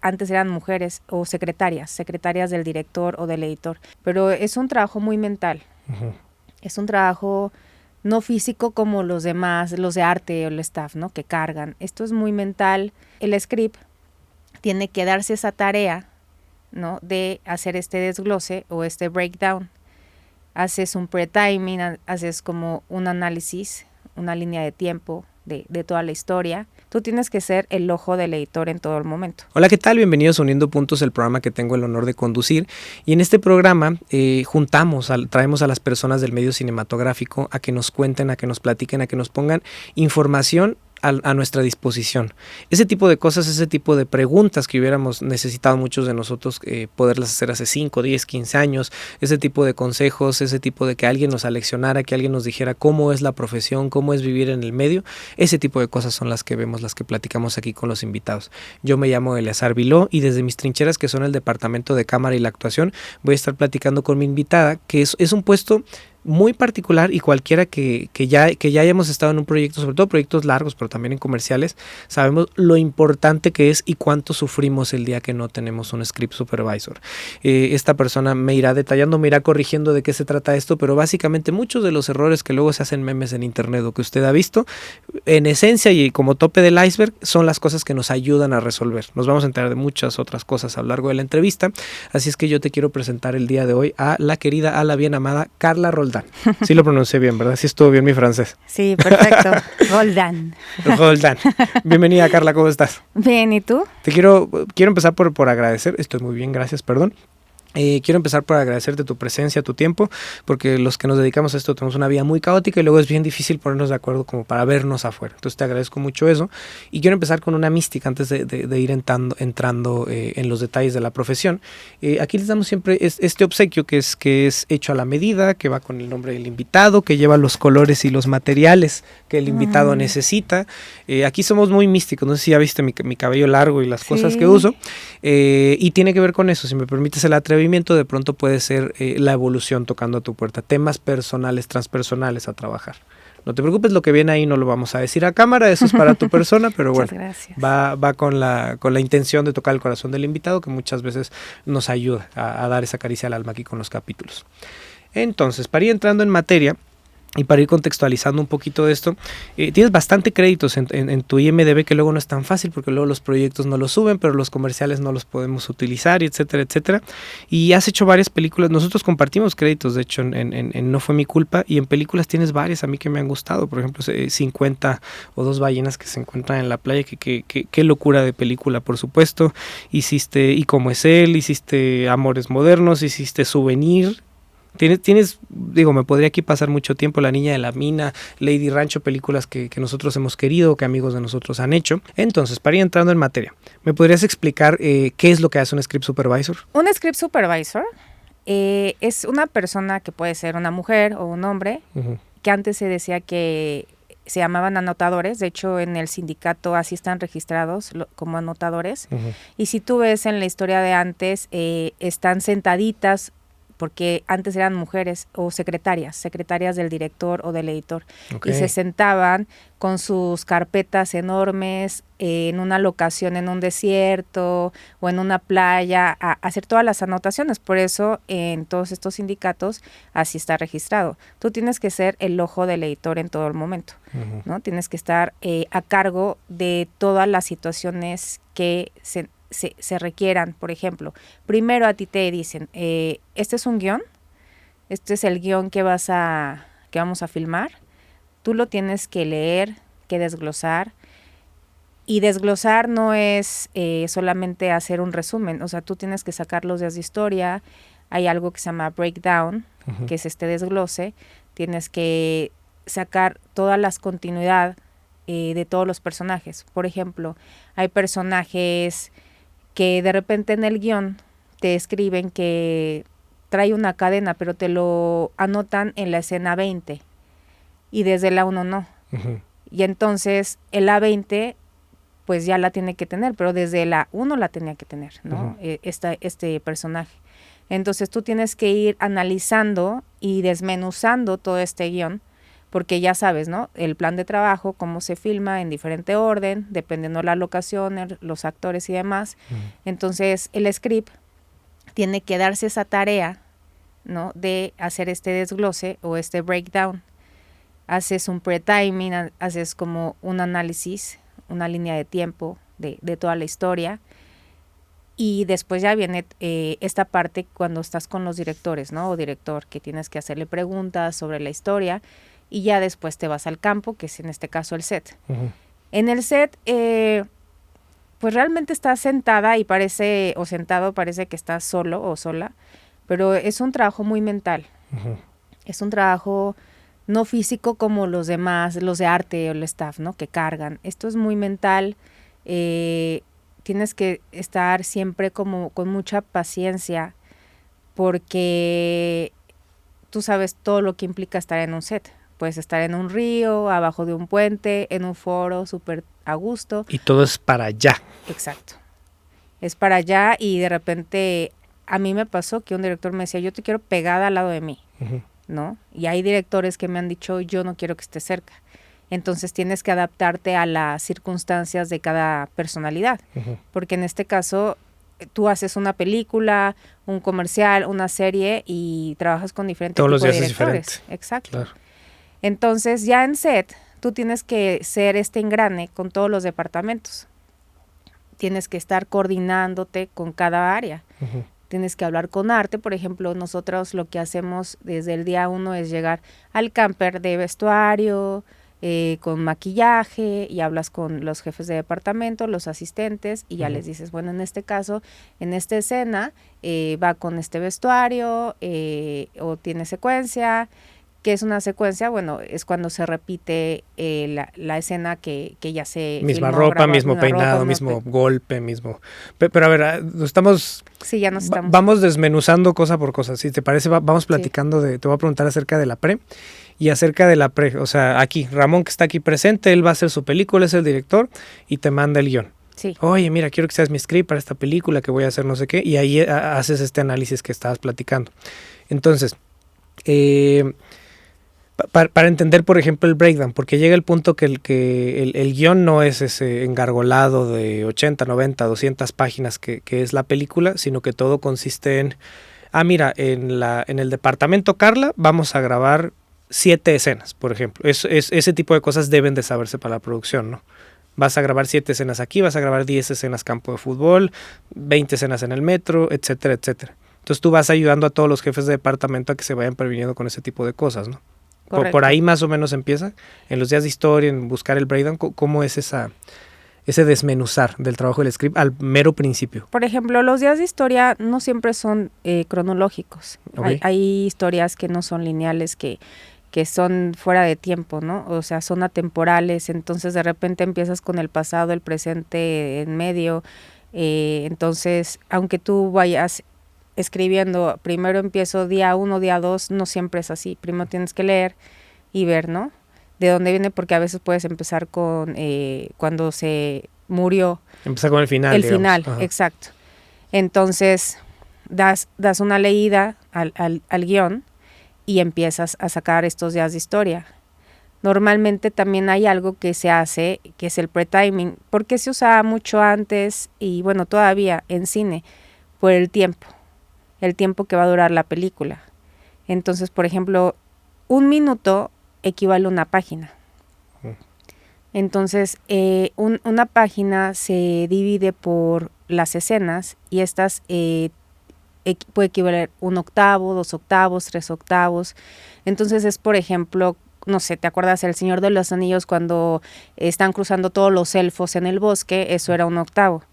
Antes eran mujeres o secretarias del director o del editor, pero es un trabajo muy mental. Uh-huh. Es un trabajo no físico como los demás, los de arte o el staff, ¿no? Que cargan. Esto es muy mental. El script tiene que darse esa tarea, ¿no? De hacer este desglose o este breakdown. Haces un pre-timing, haces como un análisis, una línea de tiempo de toda la historia. Tú tienes que ser el ojo del editor en todo el momento. Hola, ¿qué tal? Bienvenidos a Uniendo Puntos, el programa que tengo el honor de conducir. Y en este programa traemos a las personas del medio cinematográfico a que nos cuenten, a que nos platiquen, a que nos pongan información a nuestra disposición. Ese tipo de cosas, ese tipo de preguntas que hubiéramos necesitado muchos de nosotros poderlas hacer hace 5, 10, 15 años, ese tipo de consejos, ese tipo de que alguien nos aleccionara, que alguien nos dijera cómo es la profesión, cómo es vivir en el medio, ese tipo de cosas son las que vemos, las que platicamos aquí con los invitados. Yo me llamo Eleazar Viló y desde mis trincheras, que son el departamento de cámara y la actuación, voy a estar platicando con mi invitada, que es un puesto muy particular, y cualquiera que ya hayamos estado en un proyecto, sobre todo proyectos largos, pero también en comerciales, sabemos lo importante que es y cuánto sufrimos el día que no tenemos un script supervisor. Esta persona me irá detallando, me irá corrigiendo de qué se trata esto, pero básicamente muchos de los errores que luego se hacen memes en internet o que usted ha visto, en esencia y como tope del iceberg, son las cosas que nos ayudan a resolver. Nos vamos a enterar de muchas otras cosas a lo largo de la entrevista, así es que yo te quiero presentar el día de hoy a la querida, a la bien amada Carla Roldán. Sí lo pronuncié bien, ¿verdad? Sí estuvo bien mi francés. Sí, perfecto. Roldán. Roldán. Bienvenida, Carla, ¿cómo estás? Bien, ¿y tú? Te quiero empezar por agradecer. Estoy muy bien, gracias, perdón. Quiero empezar por agradecerte tu presencia, tu tiempo, porque los que nos dedicamos a esto tenemos una vida muy caótica y luego es bien difícil ponernos de acuerdo como para vernos afuera. Entonces te agradezco mucho eso y quiero empezar con una mística antes de ir entrando en los detalles de la profesión. Aquí les damos siempre este obsequio que es hecho a la medida, que va con el nombre del invitado, que lleva los colores y los materiales que el invitado necesita. Aquí somos muy místicos, no sé si ya viste mi cabello largo y las cosas que uso, y tiene que ver con eso. Si me permites el atrevimiento, de pronto puede ser la evolución tocando a tu puerta, temas personales, transpersonales a trabajar. No te preocupes, lo que viene ahí no lo vamos a decir a cámara, eso es para tu persona, pero bueno, va con la intención de tocar el corazón del invitado, que muchas veces nos ayuda a dar esa caricia al alma aquí con los capítulos. Entonces, para ir entrando en materia, y para ir contextualizando un poquito de esto, tienes bastante créditos en tu IMDb, que luego no es tan fácil porque luego los proyectos no los suben, pero los comerciales no los podemos utilizar, etcétera, etcétera. Y has hecho varias películas, nosotros compartimos créditos, de hecho, en No Fue Mi Culpa, y en películas tienes varias a mí que me han gustado, por ejemplo, 50 o 2 ballenas que se encuentran en la playa, qué locura de película, por supuesto. Hiciste Y Como Es Él, hiciste Amores Modernos, hiciste Souvenir. Tienes, me podría aquí pasar mucho tiempo, La Niña de la Mina, Lady Rancho, películas que nosotros hemos querido, que amigos de nosotros han hecho. Entonces, para ir entrando en materia, ¿me podrías explicar qué es lo que hace un script supervisor? Un script supervisor es una persona que puede ser una mujer o un hombre, que antes se decía que se llamaban anotadores. De hecho, en el sindicato así están registrados como anotadores. Y si tú ves en la historia de antes, están sentaditas, porque antes eran mujeres o secretarias del director o del editor. Y se sentaban con sus carpetas enormes en una locación en un desierto o en una playa a hacer todas las anotaciones. Por eso en todos estos sindicatos así está registrado. Tú tienes que ser el ojo del editor en todo el momento, ¿no? Tienes que estar a cargo de todas las situaciones que se requieran. Por ejemplo, primero a ti te dicen, este es un guión, este es el guión que vamos a filmar, tú lo tienes que leer, que desglosar, y desglosar no es solamente hacer un resumen, o sea, tú tienes que sacar los días de historia, hay algo que se llama breakdown, que es este desglose, tienes que sacar todas las continuidades de todos los personajes. Por ejemplo, hay personajes que de repente en el guión te escriben que trae una cadena, pero te lo anotan en la escena 20 y desde la 1 no. Y entonces el A20 pues ya la tiene que tener, pero desde la 1 la tenía que tener, ¿no? Este personaje. Entonces tú tienes que ir analizando y desmenuzando todo este guión porque ya sabes, ¿no? El plan de trabajo, cómo se filma en diferente orden, dependiendo de la locación, los actores y demás. Entonces, el script tiene que darse esa tarea, ¿no? De hacer este desglose o este breakdown. Haces un pre-timing, haces como un análisis, una línea de tiempo de toda la historia. Y después ya viene esta parte cuando estás con los directores, ¿no? O director, que tienes que hacerle preguntas sobre la historia y ya después te vas al campo, que es en este caso el set. En el set, pues realmente estás sentada y parece que estás solo o sola, pero es un trabajo muy mental. Es un trabajo no físico como los demás, los de arte o el staff, ¿no? Que cargan. Esto es muy mental. Tienes que estar siempre como con mucha paciencia porque tú sabes todo lo que implica estar en un set. Puedes estar en un río, abajo de un puente, en un foro súper a gusto. Y todo es para allá. Exacto. Es para allá y de repente a mí me pasó que un director me decía, yo te quiero pegada al lado de mí, ¿no? Y hay directores que me han dicho, yo no quiero que estés cerca. Entonces tienes que adaptarte a las circunstancias de cada personalidad, porque en este caso tú haces una película, un comercial, una serie y trabajas con diferentes tipos de directores. Exacto. Claro. Entonces ya en set tú tienes que ser este engrane con todos los departamentos. Tienes que estar coordinándote con cada área. Tienes que hablar con arte, por ejemplo, nosotros lo que hacemos desde el día 1 es llegar al camper de vestuario, con maquillaje y hablas con los jefes de departamento, los asistentes y ya les dices, bueno, en este caso, en esta escena va con este vestuario o tiene secuencia. ¿Qué es una secuencia? Bueno, es cuando se repite la escena que ya se misma filmó, ropa, mismo peinado, mismo golpe, mismo... Pero a ver, estamos... Sí, ya nos estamos... Vamos desmenuzando cosa por cosa. Si te parece, vamos platicando te voy a preguntar acerca de la pre y acerca de la pre. O sea, aquí, Ramón que está aquí presente, él va a hacer su película, es el director y te manda el guión. Sí. Oye, mira, quiero que seas mi script para esta película que voy a hacer no sé qué. Y ahí haces este análisis que estabas platicando. Entonces, para entender, por ejemplo, el breakdown, porque llega el punto que el guión no es ese engargolado de 80, 90, 200 páginas que es la película, sino que todo consiste en, mira, en el departamento Carla vamos a grabar 7 escenas, por ejemplo. Ese tipo de cosas deben de saberse para la producción, ¿no? Vas a grabar 7 escenas aquí, vas a grabar 10 escenas campo de fútbol, 20 escenas en el metro, etcétera, etcétera. Entonces tú vas ayudando a todos los jefes de departamento a que se vayan previniendo con ese tipo de cosas, ¿no? Por ahí más o menos empieza, en los días de historia, en buscar el breakdown, ¿cómo es ese desmenuzar del trabajo del script al mero principio? Por ejemplo, los días de historia no siempre son cronológicos. Okay. Hay historias que no son lineales, que son fuera de tiempo, ¿no? O sea, son atemporales, entonces de repente empiezas con el pasado, el presente en medio, entonces, aunque tú vayas escribiendo, primero empiezo día 1, día 2, no siempre es así. Primero tienes que leer y ver, ¿no? De dónde viene, porque a veces puedes empezar con cuando se murió. Empezar con el final. El final, exacto. Entonces, das una leída al guión y empiezas a sacar estos días de historia. Normalmente también hay algo que se hace, que es el pre-timing, porque se usaba mucho antes y, bueno, todavía en cine, por el tiempo que va a durar la película. Entonces, por ejemplo, 1 minuto equivale a una página. Entonces, una página se divide por las escenas y estas puede equivaler 1 octavo, 2 octavos, 3 octavos. Entonces es, por ejemplo, no sé, ¿te acuerdas El Señor de los Anillos cuando están cruzando todos los elfos en el bosque? Eso era 1 octavo,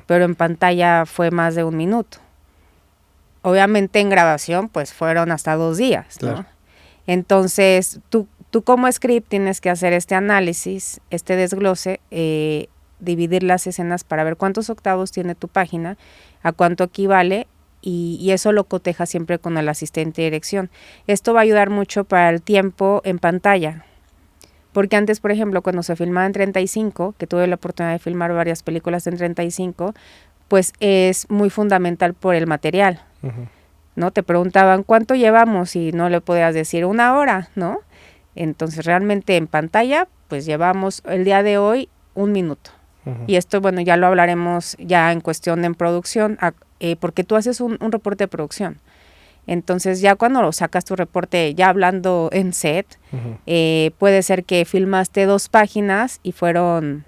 pero en pantalla fue más de 1 minuto. Obviamente en grabación pues fueron hasta 2 días, ¿no? Claro. Entonces tú como script tienes que hacer este análisis, este desglose, dividir las escenas para ver cuántos octavos tiene tu página, a cuánto equivale y eso lo coteja siempre con el asistente de dirección. Esto va a ayudar mucho para el tiempo en pantalla, porque antes, por ejemplo, cuando se filmaba en 35, que tuve la oportunidad de filmar varias películas en 35, pues es muy fundamental por el material, ¿no? Te preguntaban, ¿cuánto llevamos? Y no le podías decir 1 hora, ¿no? Entonces realmente en pantalla pues llevamos el día de hoy 1 minuto. Y esto, bueno, ya lo hablaremos ya en cuestión en producción, porque tú haces un reporte de producción. Entonces ya cuando lo sacas tu reporte, ya hablando en set, puede ser que filmaste 2 páginas y fueron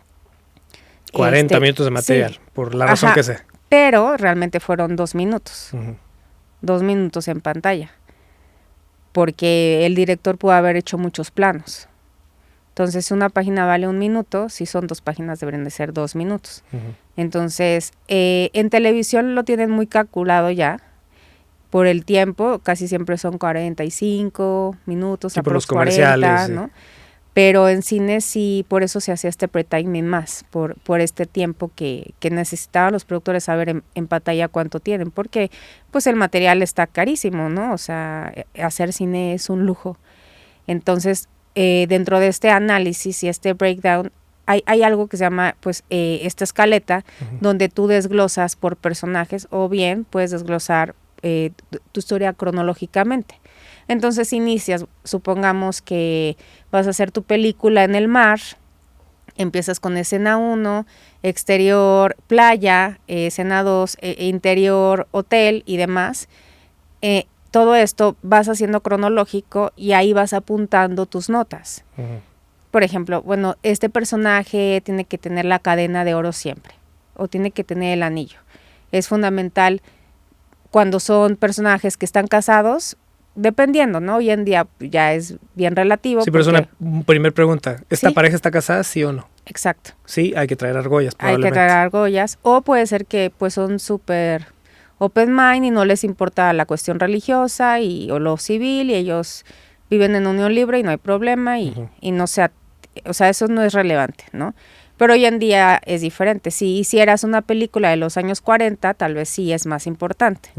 40 minutos de material, sí, por la razón que sea. Pero realmente fueron 2 minutos. 2 minutos en pantalla. Porque el director pudo haber hecho muchos planos. Entonces, si una página vale 1 minuto, si son 2 páginas deberían de ser 2 minutos. Entonces, en televisión lo tienen muy calculado ya. Por el tiempo, casi siempre son 45 minutos, sí, por los 40, comerciales, ¿no? Sí. Pero en cine sí, por eso se hacía este pre-timing más, por este tiempo que necesitaban los productores saber en pantalla cuánto tienen, porque pues el material está carísimo, ¿no? O sea, hacer cine es un lujo. Entonces, dentro de este análisis y este breakdown, hay algo que se llama, pues, esta escaleta, donde tú desglosas por personajes, o bien puedes desglosar tu historia cronológicamente. Entonces inicias, supongamos que vas a hacer tu película en el mar, empiezas con escena 1, exterior, playa, escena 2, interior, hotel y demás. Todo esto vas haciendo cronológico y ahí vas apuntando tus notas. Por ejemplo, bueno, este personaje tiene que tener la cadena de oro siempre, o tiene que tener el anillo. Es fundamental cuando son personajes que están casados, dependiendo, ¿no? Hoy en día ya es bien relativo. Sí, pero es una primera pregunta. ¿Esta pareja está casada, sí o no? Exacto. Sí, hay que traer argollas, probablemente. Hay que traer argollas, o puede ser que pues son súper open mind y no les importa la cuestión religiosa o lo civil, y ellos viven en unión libre y no hay problema, y no sea, o sea, eso no es relevante, ¿no? Pero hoy en día es diferente. Si hicieras una película de los años 40, tal vez sí es más importante,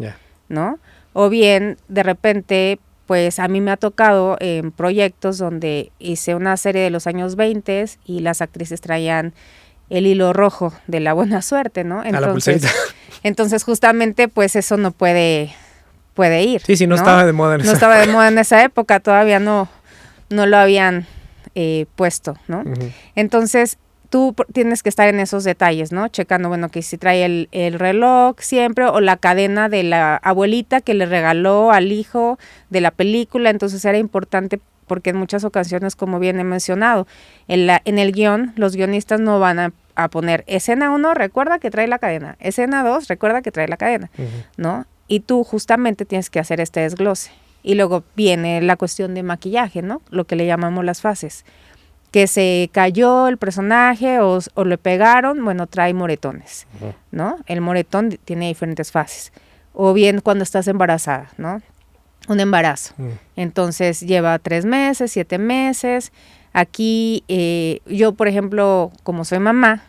¿no? O bien, de repente, pues a mí me ha tocado en proyectos donde hice una serie de los años 20 y las actrices traían el hilo rojo de la buena suerte, ¿no? Entonces, a la pulserita. Entonces, justamente, pues eso no puede ir. Sí, no estaba de moda en esa época. No estaba de moda en esa época, todavía no lo habían puesto, ¿no? Entonces, tú tienes que estar en esos detalles, ¿no? Checando, bueno, que si trae el reloj siempre, o la cadena de la abuelita que le regaló al hijo de la película. Entonces era importante porque en muchas ocasiones, como bien he mencionado, en el guión, los guionistas no van a poner escena 1, recuerda que trae la cadena, escena 2, recuerda que trae la cadena, ¿no? Y tú justamente tienes que hacer este desglose. Y luego viene la cuestión de maquillaje, ¿no? Lo que le llamamos las fases. Que se cayó el personaje o le pegaron, bueno, trae moretones, ¿no? El moretón tiene diferentes fases. O bien cuando estás embarazada, ¿no? Un embarazo. Entonces lleva 3 meses, 7 meses. Aquí yo, por ejemplo, como soy mamá,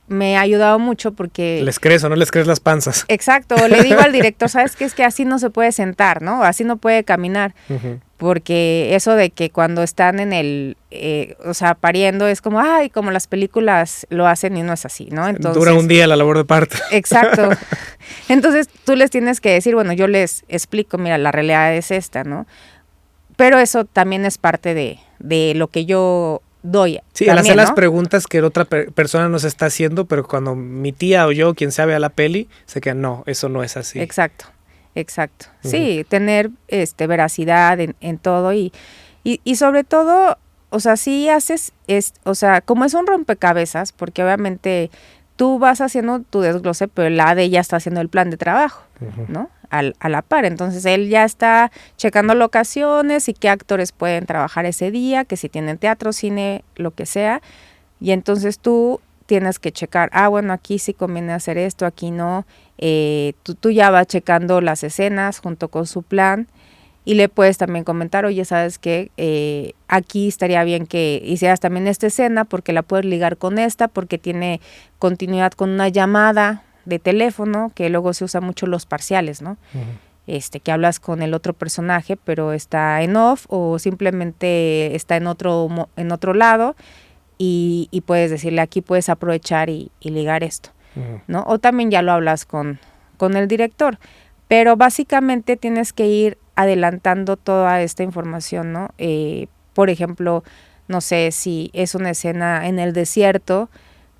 me ha ayudado mucho porque... ¿Les crees o no les crees las panzas? Exacto, le digo al director, ¿sabes qué? Es que así no se puede sentar, ¿no? Así no puede caminar. Porque eso de que cuando están en el, o sea, pariendo, es como, ay, como las películas lo hacen, y no es así, ¿no? Entonces, dura un día la labor de parto. Exacto. Entonces tú les tienes que decir, bueno, yo les explico, mira, la realidad es esta, ¿no? Pero eso también es parte de lo que yo doy. Sí, al hacer las preguntas que otra persona nos está haciendo, pero cuando mi tía o yo, quien sabe a la peli, se queda, no, eso no es así. Exacto. Sí, tener veracidad en todo y sobre todo, o sea, sí haces, o sea, como es un rompecabezas, porque obviamente tú vas haciendo tu desglose, pero el AD ya está haciendo el plan de trabajo, ¿no? A la par. Entonces él ya está checando locaciones y qué actores pueden trabajar ese día, que si tienen teatro, cine, lo que sea. Y entonces tú tienes que checar, bueno, aquí sí conviene hacer esto, aquí no. Tú ya vas checando las escenas junto con su plan. Y le puedes también comentar, oye, ¿sabes qué? Aquí estaría bien que hicieras también esta escena porque la puedes ligar con esta, porque tiene continuidad con una llamada de teléfono, que luego se usa mucho los parciales, ¿no? Que hablas con el otro personaje, pero está en off o simplemente está en otro lado y puedes decirle, aquí puedes aprovechar y ligar esto, ¿no? O también ya lo hablas con el director. Pero básicamente tienes que ir adelantando toda esta información, ¿no? Por ejemplo, no sé si es una escena en el desierto,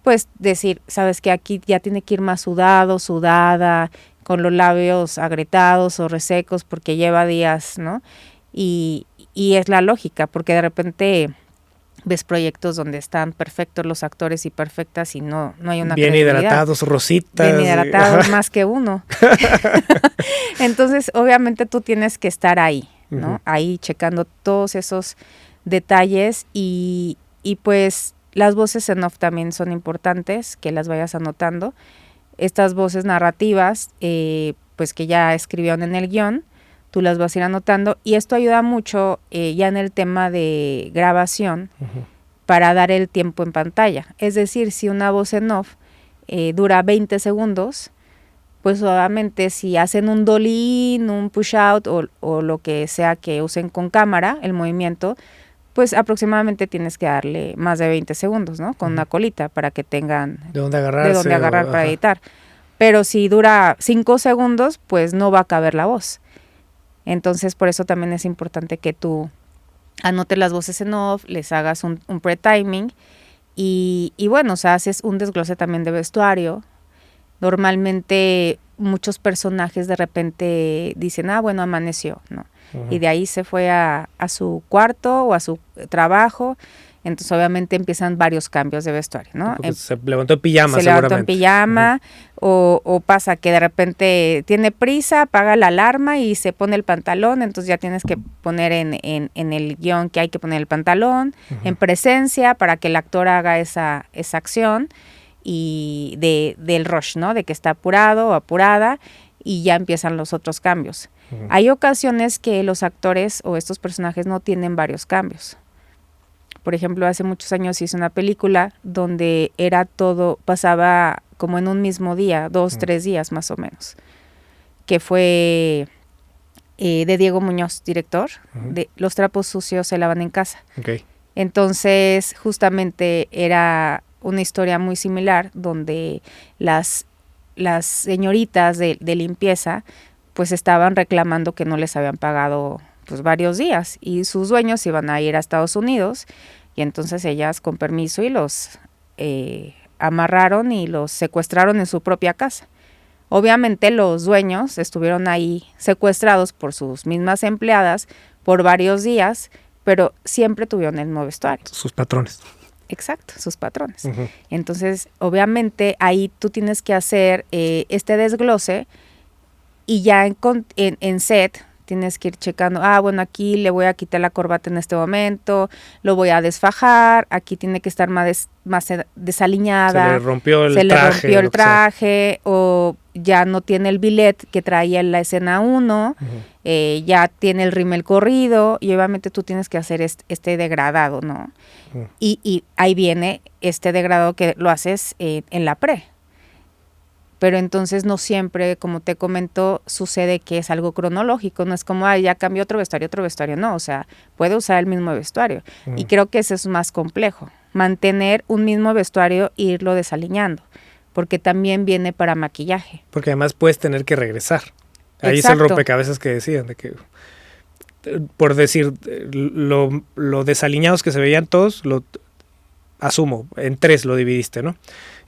pues decir, sabes que aquí ya tiene que ir más sudado, sudada, con los labios agrietados o resecos porque lleva días, ¿no? Y es la lógica, porque de repente ves proyectos donde están perfectos los actores y perfectas y no hay una bien hidratados, rositas. Bien hidratados, más que uno. Entonces, obviamente tú tienes que estar ahí, ¿no? Ahí checando todos esos detalles y pues las voces en off también son importantes, que las vayas anotando. Estas voces narrativas, pues que ya escribieron en el guión, tú las vas a ir anotando y esto ayuda mucho ya en el tema de grabación para dar el tiempo en pantalla. Es decir, si una voz en off dura 20 segundos, pues obviamente si hacen un dolly in, un push out o lo que sea que usen con cámara, el movimiento, pues aproximadamente tienes que darle más de 20 segundos, ¿no? Con una colita para que tengan de dónde agarrar para editar. Pero si dura 5 segundos, pues no va a caber la voz. Entonces, por eso también es importante que tú anotes las voces en off, les hagas un pre-timing y bueno, o sea, haces un desglose también de vestuario. Normalmente muchos personajes de repente dicen, bueno, amaneció, ¿no? Y de ahí se fue a su cuarto o a su trabajo. Entonces, obviamente, empiezan varios cambios de vestuario, ¿no? Se levantó en pijama, se levantó en pijama, o pasa que de repente tiene prisa, apaga la alarma y se pone el pantalón, entonces ya tienes que poner en el guión que hay que poner el pantalón, en presencia, para que el actor haga esa acción, y del rush, ¿no? De que está apurado o apurada, y ya empiezan los otros cambios. Hay ocasiones que los actores o estos personajes no tienen varios cambios. Por ejemplo, hace muchos años hice una película donde era todo, pasaba como en un mismo día, 2-3 días más o menos, que fue de Diego Muñoz, director, de Los trapos sucios se lavan en casa. Okay. Entonces, justamente era una historia muy similar donde las señoritas de limpieza pues estaban reclamando que no les habían pagado pues varios días y sus dueños iban a ir a Estados Unidos y entonces ellas con permiso y los amarraron y los secuestraron en su propia casa. Obviamente los dueños estuvieron ahí secuestrados por sus mismas empleadas por varios días, pero siempre tuvieron el nuevo vestuario. Sus patrones. Exacto, sus patrones. Entonces, obviamente ahí tú tienes que hacer este desglose y ya en set tienes que ir checando, bueno, aquí le voy a quitar la corbata en este momento, lo voy a desfajar, aquí tiene que estar más desaliñada. Se le rompió el traje o ya no tiene el billet que traía en la escena 1, ya tiene el rímel corrido y obviamente tú tienes que hacer este degradado, ¿no? Y ahí viene este degradado que lo haces en la pre. Pero entonces no siempre, como te comento, sucede que es algo cronológico, no es como, ya cambió otro vestuario, no, o sea, puede usar el mismo vestuario. Y creo que eso es más complejo, mantener un mismo vestuario e irlo desaliñando, porque también viene para maquillaje. Porque además puedes tener que regresar. Ahí es el rompecabezas que decían, de que, por decir, lo desaliñados que se veían todos, lo asumo, en 3 lo dividiste, ¿no?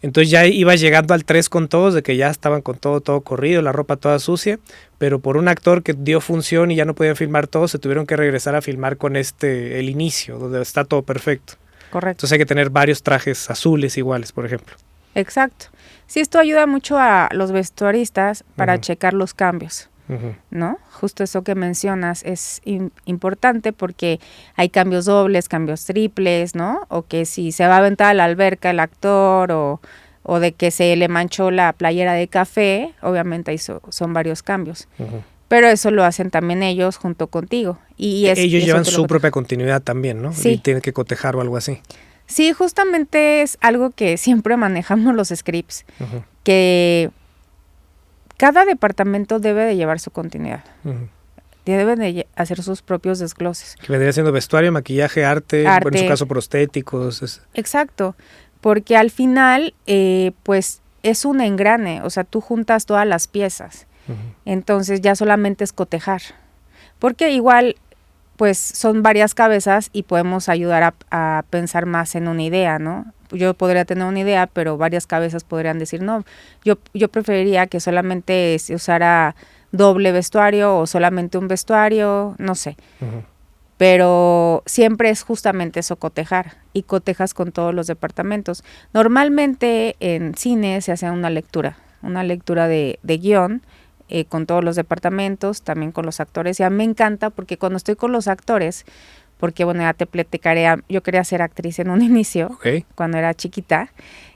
Entonces ya iba llegando al 3 con todos, de que ya estaban con todo corrido, la ropa toda sucia, pero por un actor que dio función y ya no podían filmar todo, se tuvieron que regresar a filmar con el inicio, donde está todo perfecto. Correcto. Entonces hay que tener varios trajes azules iguales, por ejemplo. Exacto. Sí, esto ayuda mucho a los vestuaristas para checar los cambios, ¿no? Justo eso que mencionas es importante porque hay cambios dobles, cambios triples, ¿no? O que si se va a aventar a la alberca el actor o de que se le manchó la playera de café, obviamente ahí son varios cambios. Pero eso lo hacen también ellos junto contigo. Ellos llevan su propia continuidad también, ¿no? Sí. Y tienen que cotejar o algo así. Sí, justamente es algo que siempre manejamos los scripts, que cada departamento debe de llevar su continuidad. Deben de hacer sus propios desgloses. Que vendría siendo vestuario, maquillaje, arte, en su caso prostéticos. Exacto, porque al final pues es un engrane, o sea, tú juntas todas las piezas, entonces ya solamente es cotejar. porque igual pues son varias cabezas y podemos ayudar a pensar más en una idea, ¿no? Yo podría tener una idea, pero varias cabezas podrían decir, no, yo preferiría que solamente se usara doble vestuario o solamente un vestuario, no sé. Pero siempre es justamente eso, cotejar, y cotejas con todos los departamentos. Normalmente en cine se hace una lectura de guión, con todos los departamentos, también con los actores. Y a mí me encanta porque cuando estoy con los actores, porque bueno, ya te platicaré, yo quería ser actriz en un inicio, cuando era chiquita,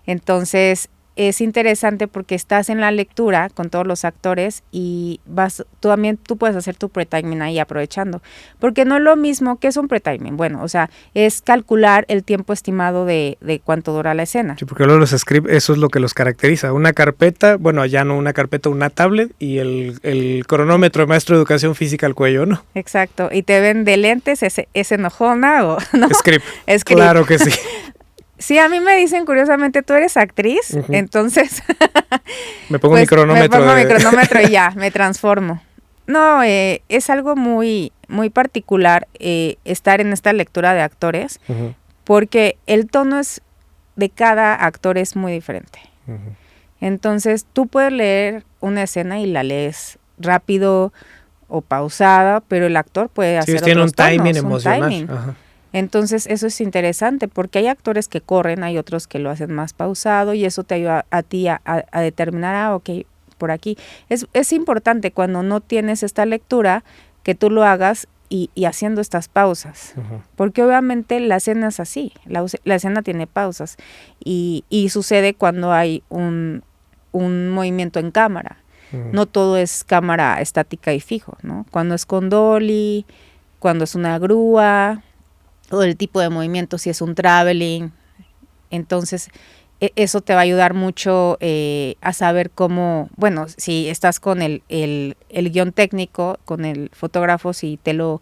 entonces es interesante porque estás en la lectura con todos los actores y tú puedes hacer tu pre-timing ahí aprovechando, porque no es lo mismo que es un pre-timing, bueno, o sea, es calcular el tiempo estimado de cuánto dura la escena. Sí, porque luego los scripts, eso es lo que los caracteriza, una carpeta, bueno, ya no una carpeta, una tablet y el cronómetro de maestro de educación física al cuello, ¿no? Exacto, y te ven de lentes, es enojona o no. Script. Claro que sí. Sí, a mí me dicen curiosamente, ¿tú eres actriz? Entonces me pongo mi cronómetro. Me pongo mi cronómetro y ya, me transformo. No, es algo muy, muy particular estar en esta lectura de actores, porque el tono de cada actor es muy diferente. Entonces, tú puedes leer una escena y la lees rápido o pausada, pero el actor puede hacer otros tiene un tonos, timing emocional. Ajá. Entonces eso es interesante porque hay actores que corren, hay otros que lo hacen más pausado y eso te ayuda a ti a determinar, ok, por aquí. Es importante cuando no tienes esta lectura que tú lo hagas y haciendo estas pausas, porque obviamente la escena es así, la escena tiene pausas y sucede cuando hay un movimiento en cámara. No todo es cámara estática y fijo, ¿no? Cuando es con dolly, cuando es una grúa, o el tipo de movimiento, si es un traveling. Entonces, eso te va a ayudar mucho a saber cómo, bueno, si estás con el guión técnico, con el fotógrafo, si te lo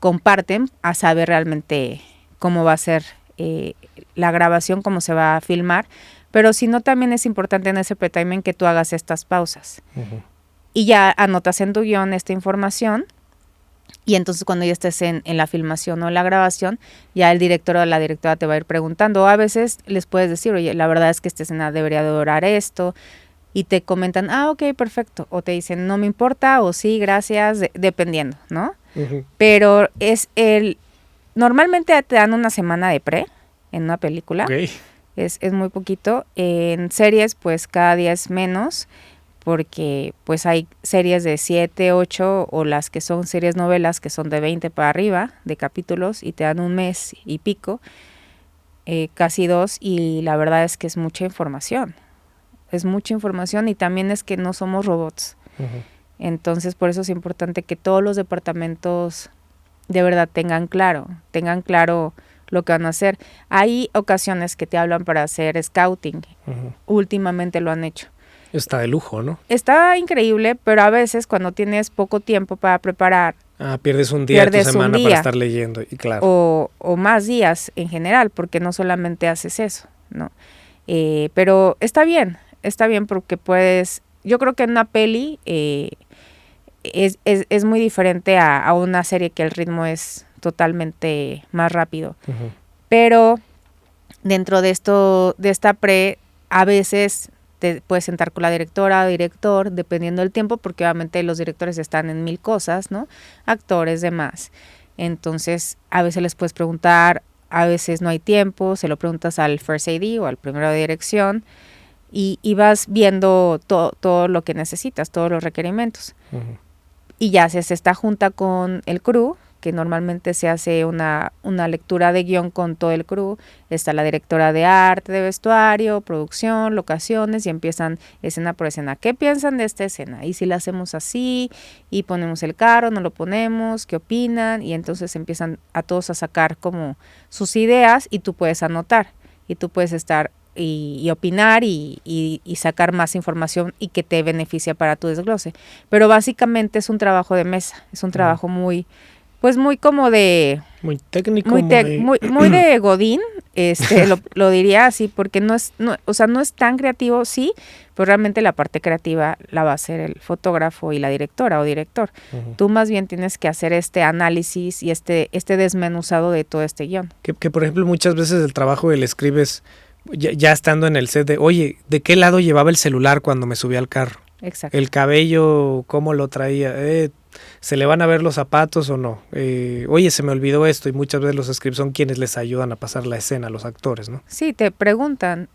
comparten, a saber realmente cómo va a ser la grabación, cómo se va a filmar. Pero si no, también es importante en ese pre-timing que tú hagas estas pausas. Y ya anotas en tu guión esta información. Y entonces cuando ya estés en la filmación o la grabación, ya el director o la directora te va a ir preguntando. O a veces les puedes decir, oye, la verdad es que esta escena debería de durar esto. Y te comentan, ok, perfecto. O te dicen, no me importa, o sí, gracias, dependiendo, ¿no? Pero normalmente te dan una semana de pre en una película. Es muy poquito. En series, pues cada día es menos, porque pues hay series de 7, 8 o las que son series novelas que son de 20 para arriba de capítulos y te dan un mes y pico, casi 2, y la verdad es que es mucha información y también es que no somos robots. Entonces por eso es importante que todos los departamentos de verdad tengan claro lo que van a hacer. Hay ocasiones que te hablan para hacer scouting, últimamente lo han hecho. Está de lujo, ¿no? Está increíble, pero a veces cuando tienes poco tiempo para preparar... pierdes un día de tu semana para estar leyendo, y claro. O más días en general, porque no solamente haces eso, ¿no? Pero está bien porque puedes... Yo creo que en una peli es muy diferente a una serie que el ritmo es totalmente más rápido. Pero dentro de esta pre, a veces... te puedes sentar con la directora o director, dependiendo del tiempo, porque obviamente los directores están en 1000 cosas, ¿no? Actores, demás. Entonces, a veces les puedes preguntar, a veces no hay tiempo, se lo preguntas al First AD o al primero de dirección, y vas viendo todo lo que necesitas, todos los requerimientos. Y ya se hace esta junta con el crew, que normalmente se hace una lectura de guión con todo el crew. Está la directora de arte, de vestuario, producción, locaciones, y empiezan escena por escena. ¿Qué piensan de esta escena? Y si la hacemos así, y ponemos el carro, no lo ponemos, ¿qué opinan? Y entonces empiezan a todos a sacar como sus ideas, y tú puedes anotar, y tú puedes estar y opinar y sacar más información y que te beneficia para tu desglose. Pero básicamente es un trabajo de mesa, es un trabajo muy pues muy como de... Muy técnico, muy de Godín, lo diría así, porque no es tan creativo, sí, pero realmente la parte creativa la va a hacer el fotógrafo y la directora o director. Uh-huh. Tú más bien tienes que hacer este análisis y este desmenuzado de todo este guión. Que por ejemplo, muchas veces el trabajo del script es ya estando en el set de, oye, ¿de qué lado llevaba el celular cuando me subí al carro? Exacto. El cabello, ¿cómo lo traía? ¿Se le van a ver los zapatos o no? Oye, se me olvidó esto, y muchas veces los scripts son quienes les ayudan a pasar la escena a los actores, ¿no? Sí, te preguntan,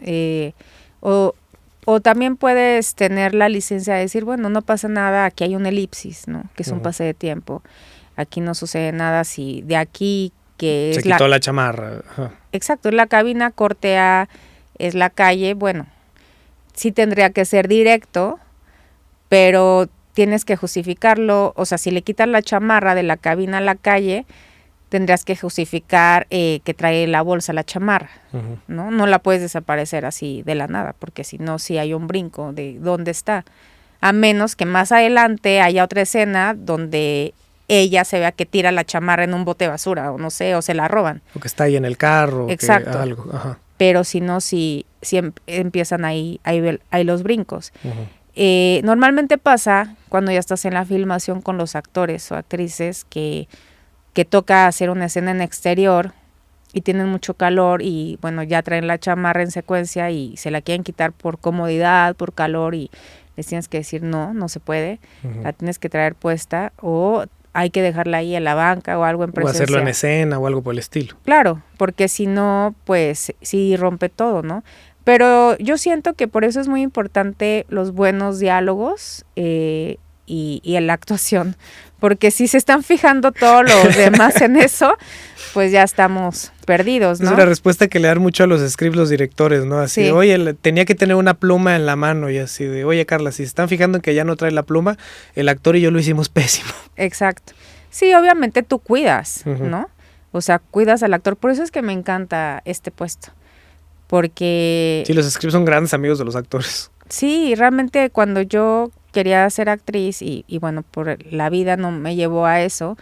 o también puedes tener la licencia de decir, bueno, no pasa nada, aquí hay un elipsis, ¿no? Que es un pase de tiempo. Aquí no sucede nada si de aquí que se quitó la chamarra. Ajá. Exacto, es la cabina, corte A, es la calle, bueno, sí tendría que ser directo, pero tienes que justificarlo, o sea, si le quitas la chamarra de la cabina a la calle, tendrías que justificar que trae la bolsa la chamarra, uh-huh. ¿no? No la puedes desaparecer así de la nada, porque si no, sí hay un brinco de dónde está. A menos que más adelante haya otra escena donde ella se vea que tira la chamarra en un bote de basura, o no sé, o se la roban. O que está ahí en el carro. Exacto. Que algo. Ajá. Pero si no, sí empiezan ahí los brincos. Uh-huh. Normalmente pasa cuando ya estás en la filmación con los actores o actrices que toca hacer una escena en exterior y tienen mucho calor y bueno, ya traen la chamarra en secuencia y se la quieren quitar por comodidad, por calor, y les tienes que decir no se puede, uh-huh. La tienes que traer puesta, o hay que dejarla ahí en la banca o algo en presencia. O hacerlo en escena o algo por el estilo. Claro, porque si no, pues sí rompe todo, ¿no? Pero yo siento que por eso es muy importante los buenos diálogos y la actuación, porque si se están fijando todos los demás en eso, pues ya estamos perdidos, ¿no? Es una respuesta que le dan mucho a los scripts los directores, ¿no? Así, sí. Oye, tenía que tener una pluma en la mano, y así de, oye, Carla, si se están fijando en que ya no trae la pluma, el actor y yo lo hicimos pésimo. Exacto. Sí, obviamente tú cuidas, uh-huh. ¿no? O sea, cuidas al actor, por eso es que me encanta este puesto, porque... Sí, los scripts son grandes amigos de los actores. Sí, realmente cuando yo quería ser actriz y bueno, por la vida no me llevó a eso,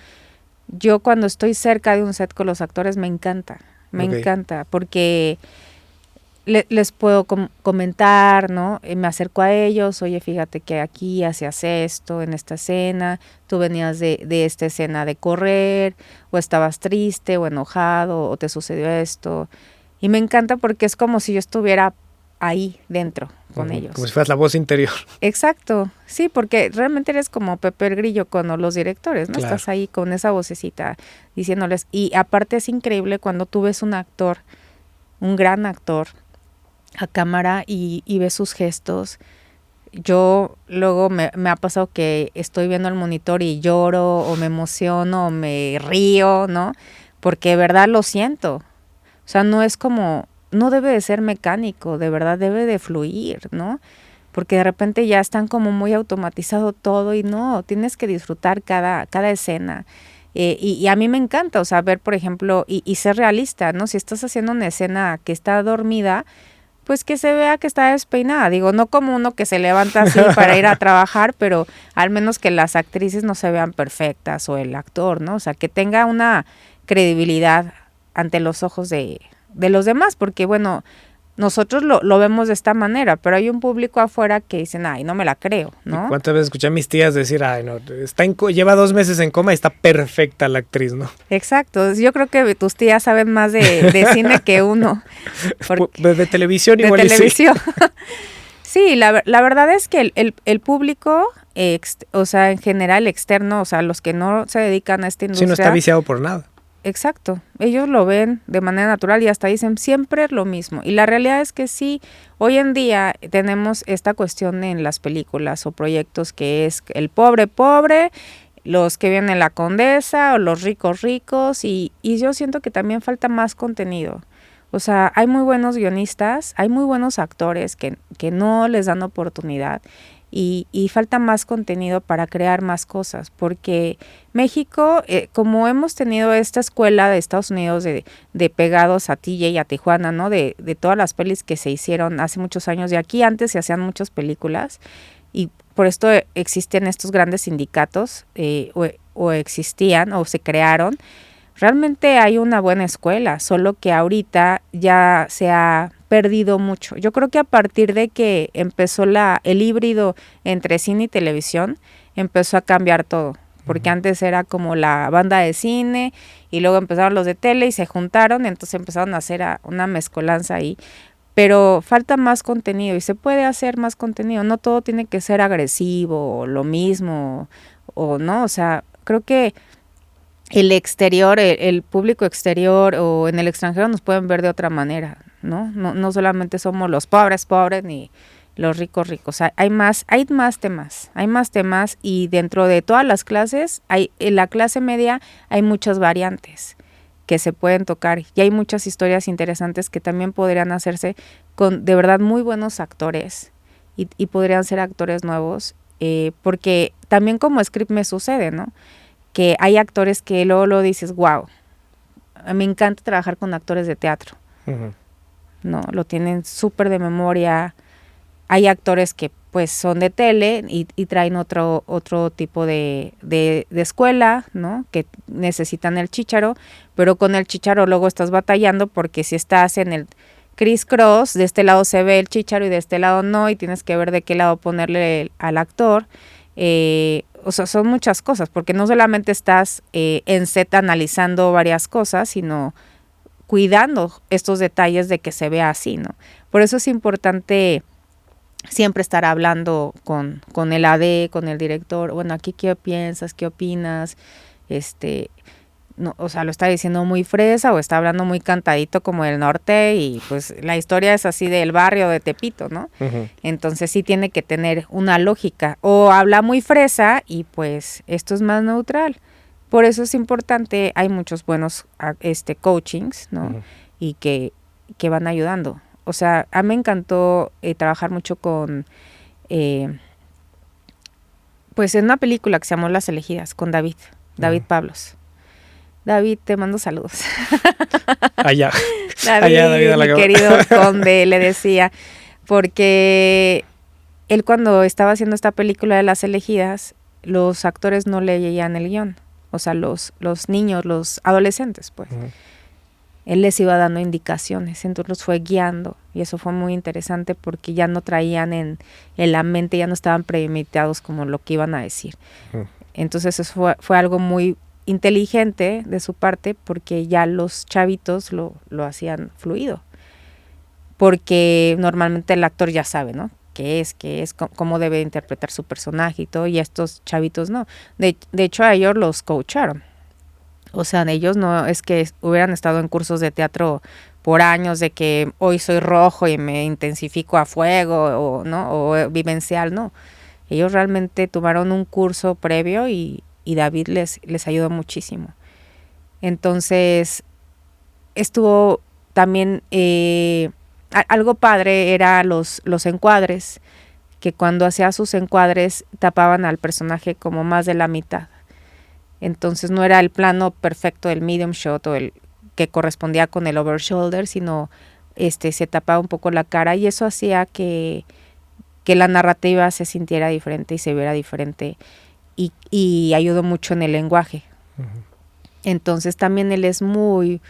yo cuando estoy cerca de un set con los actores me encanta, porque les puedo comentar, ¿no? Me acerco a ellos, oye, fíjate que aquí hacías esto en esta escena, tú venías de esta escena de correr, o estabas triste o enojado, o te sucedió esto, y me encanta porque es como si yo estuviera ahí dentro con ellos. Como si fueras la voz interior. Exacto, sí, porque realmente eres como Pepe el Grillo con los directores, ¿no? Claro. Estás ahí con esa vocecita diciéndoles, y aparte es increíble cuando tú ves un actor, un gran actor, a cámara y ves sus gestos. Yo luego me ha pasado que estoy viendo el monitor y lloro, o me emociono, o me río, ¿no? Porque de verdad lo siento. O sea, no es como... no debe de ser mecánico, de verdad debe de fluir, ¿no? Porque de repente ya están como muy automatizado todo, y no, tienes que disfrutar cada escena. Y a mí me encanta, o sea, ver, por ejemplo, y ser realista, ¿no? Si estás haciendo una escena que está dormida, pues que se vea que está despeinada. Digo, no como uno que se levanta así para ir a trabajar, pero al menos que las actrices no se vean perfectas, o el actor, ¿no? O sea, que tenga una credibilidad ante los ojos de los demás, porque bueno, nosotros lo vemos de esta manera, pero hay un público afuera que dicen, ay, no me la creo, ¿no? ¿Cuántas veces escuché a mis tías decir, ay, no, lleva 2 meses en coma y está perfecta la actriz, ¿no? Exacto, yo creo que tus tías saben más de cine que uno. De televisión igual. De televisión. Sí, la verdad es que el público, o sea, en general externo, o sea, los que no se dedican a esta industria. Sí, no está viciado por nada. Exacto, ellos lo ven de manera natural y hasta dicen siempre lo mismo. Y la realidad es que sí, hoy en día tenemos esta cuestión en las películas o proyectos que es el pobre, los que viven en la Condesa, o los ricos, y yo siento que también falta más contenido. O sea, hay muy buenos guionistas, hay muy buenos actores que no les dan oportunidad. Y falta más contenido para crear más cosas, porque México, como hemos tenido esta escuela de Estados Unidos de pegados a TJ y a Tijuana, ¿no? De todas las pelis que se hicieron hace muchos años, y aquí antes se hacían muchas películas, y por esto existen estos grandes sindicatos, o existían o se crearon, realmente hay una buena escuela, solo que ahorita ya se ha perdido mucho. Yo creo que a partir de que empezó el híbrido entre cine y televisión, empezó a cambiar todo, porque antes era como la banda de cine y luego empezaron los de tele y se juntaron, entonces empezaron a hacer una mezcolanza ahí. Pero falta más contenido y se puede hacer más contenido, no todo tiene que ser agresivo o lo mismo o no, o sea, creo que el exterior, el público exterior o en el extranjero nos pueden ver de otra manera, ¿no? No solamente somos los pobres ni los ricos ricos, o sea, hay más temas y dentro de todas las clases, en la clase media hay muchas variantes que se pueden tocar y hay muchas historias interesantes que también podrían hacerse con de verdad muy buenos actores y podrían ser actores nuevos, porque también como script me sucede, ¿no? Que hay actores que luego lo dices, wow, me encanta trabajar con actores de teatro, ¿no? Lo tienen súper de memoria. Hay actores que pues son de tele y traen otro tipo de escuela, ¿no? Que necesitan el chícharo, pero con el chícharo luego estás batallando porque si estás en el criss cross, de este lado se ve el chícharo y de este lado no, y tienes que ver de qué lado ponerle al actor. O sea, son muchas cosas, porque no solamente estás en set analizando varias cosas, sino cuidando estos detalles de que se vea así, ¿no? Por eso es importante siempre estar hablando con el AD, con el director, bueno, aquí qué piensas, qué opinas, no, o sea, lo está diciendo muy fresa o está hablando muy cantadito como del norte y pues la historia es así del barrio de Tepito, ¿no? Entonces sí tiene que tener una lógica, o habla muy fresa y pues esto es más neutral. Por eso es importante, hay muchos buenos coachings, ¿no? Y que van ayudando. O sea, a mí me encantó trabajar mucho con, pues en una película que se llamó Las Elegidas, con David Pablos. David, te mando saludos. Allá. David, mi querido conde, le decía, porque él cuando estaba haciendo esta película de Las Elegidas, los actores no leían el guión, o sea, los niños, los adolescentes, pues. Él les iba dando indicaciones, entonces los fue guiando y eso fue muy interesante porque ya no traían en la mente, ya no estaban premeditados como lo que iban a decir. Entonces eso fue algo muy inteligente de su parte porque ya los chavitos lo hacían fluido, porque normalmente el actor ya sabe, ¿no? qué es, cómo debe interpretar su personaje y todo, y estos chavitos no. De hecho a ellos los coacharon. O sea, ellos no es que hubieran estado en cursos de teatro por años de que hoy soy rojo y me intensifico a fuego o no, o vivencial, no. Ellos realmente tomaron un curso previo y David les ayudó muchísimo. Entonces, estuvo también algo padre era los encuadres, que cuando hacía sus encuadres tapaban al personaje como más de la mitad. Entonces no era el plano perfecto del medium shot o el que correspondía con el over shoulder, sino se tapaba un poco la cara y eso hacía que la narrativa se sintiera diferente y se viera diferente y ayudó mucho en el lenguaje. Entonces también él es muy,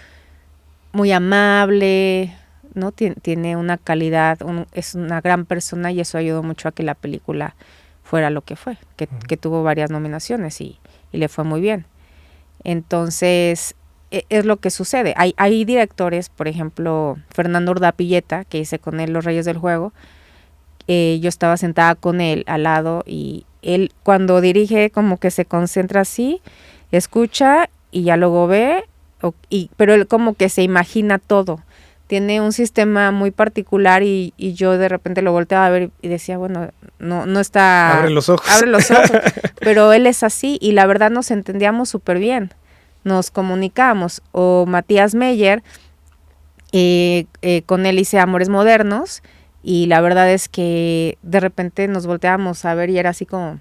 muy amable, ¿no? Tiene una calidad, es una gran persona y eso ayudó mucho a que la película fuera lo que fue, que tuvo varias nominaciones y le fue muy bien. Entonces, es lo que sucede. Hay directores, por ejemplo, Fernando Urdapilleta, que hice con él Los Reyes del Juego. Yo estaba sentada con él al lado y él cuando dirige como que se concentra así, escucha y ya luego ve, pero él como que se imagina todo. Tiene un sistema muy particular y yo de repente lo volteaba a ver y decía, bueno, no está... Abre los ojos. Pero él es así y la verdad nos entendíamos súper bien, nos comunicábamos. O Matías Meyer, con él hice Amores Modernos y la verdad es que de repente nos volteábamos a ver y era así como...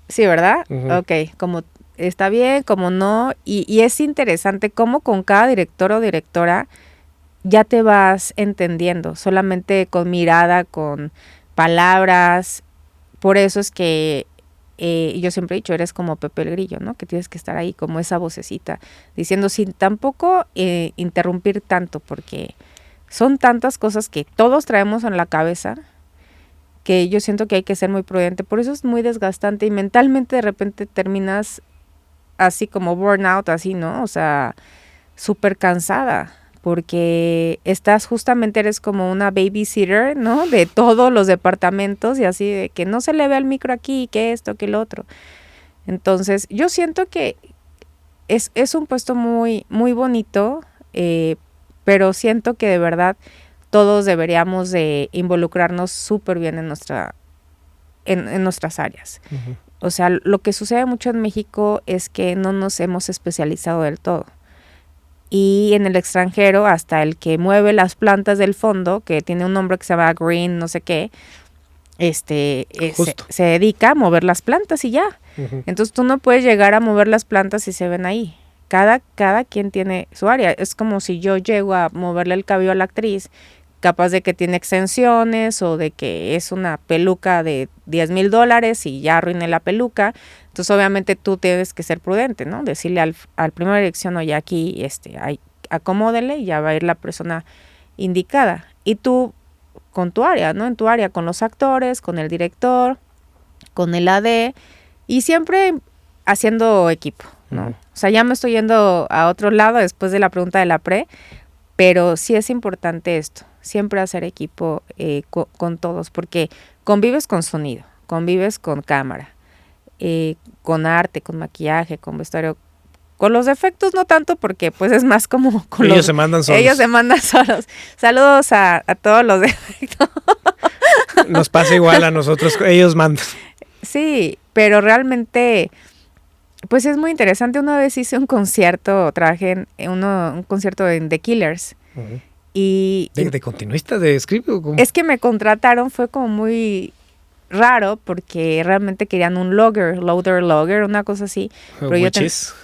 Sí, ¿verdad? Ok, como... está bien, como no, y es interesante cómo con cada director o directora ya te vas entendiendo, solamente con mirada, con palabras. Por eso es que y yo siempre he dicho, eres como Pepe el Grillo, ¿no? Que tienes que estar ahí como esa vocecita, diciendo sin tampoco interrumpir tanto, porque son tantas cosas que todos traemos en la cabeza, que yo siento que hay que ser muy prudente. Por eso es muy desgastante y mentalmente de repente terminas así como burnout, así, ¿no? O sea, súper cansada, porque eres como una babysitter, ¿no? De todos los departamentos y así de que no se le ve el micro aquí, que esto, que el otro. Entonces, yo siento que es un puesto muy, muy bonito, pero siento que de verdad todos deberíamos de involucrarnos súper bien en nuestras áreas. Uh-huh. O sea, lo que sucede mucho en México es que no nos hemos especializado del todo. Y en el extranjero, hasta el que mueve las plantas del fondo, que tiene un nombre que se llama green, no sé qué, se dedica a mover las plantas y ya. Uh-huh. Entonces tú no puedes llegar a mover las plantas si se ven ahí. Cada quien tiene su área. Es como si yo llego a moverle el cabello a la actriz, capaz de que tiene extensiones o de que es una peluca de $10,000 y ya arruiné la peluca. Entonces obviamente tú tienes que ser prudente, ¿no? Decirle al primera dirección, oye, aquí acomódele y ya va a ir la persona indicada. Y tú con tu área, ¿no? En tu área, con los actores, con el director, con el AD y siempre haciendo equipo, ¿no? Uh-huh. O sea, ya me estoy yendo a otro lado después de la pregunta de la pre, pero sí es importante esto, siempre hacer equipo con todos, porque convives con sonido, convives con cámara, con arte, con maquillaje, con vestuario. Con los efectos no tanto, porque pues es más como con ellos se mandan solos. Ellos se mandan solos. Saludos a todos los efectos. Nos pasa igual a nosotros, ellos mandan. Sí, pero realmente pues es muy interesante. Una vez hice un concierto, trabajé en un concierto en The Killers. Uh-huh. ¿De continuista de script o cómo? Es que me contrataron, fue como muy raro porque realmente querían un loader, una cosa así, pero yo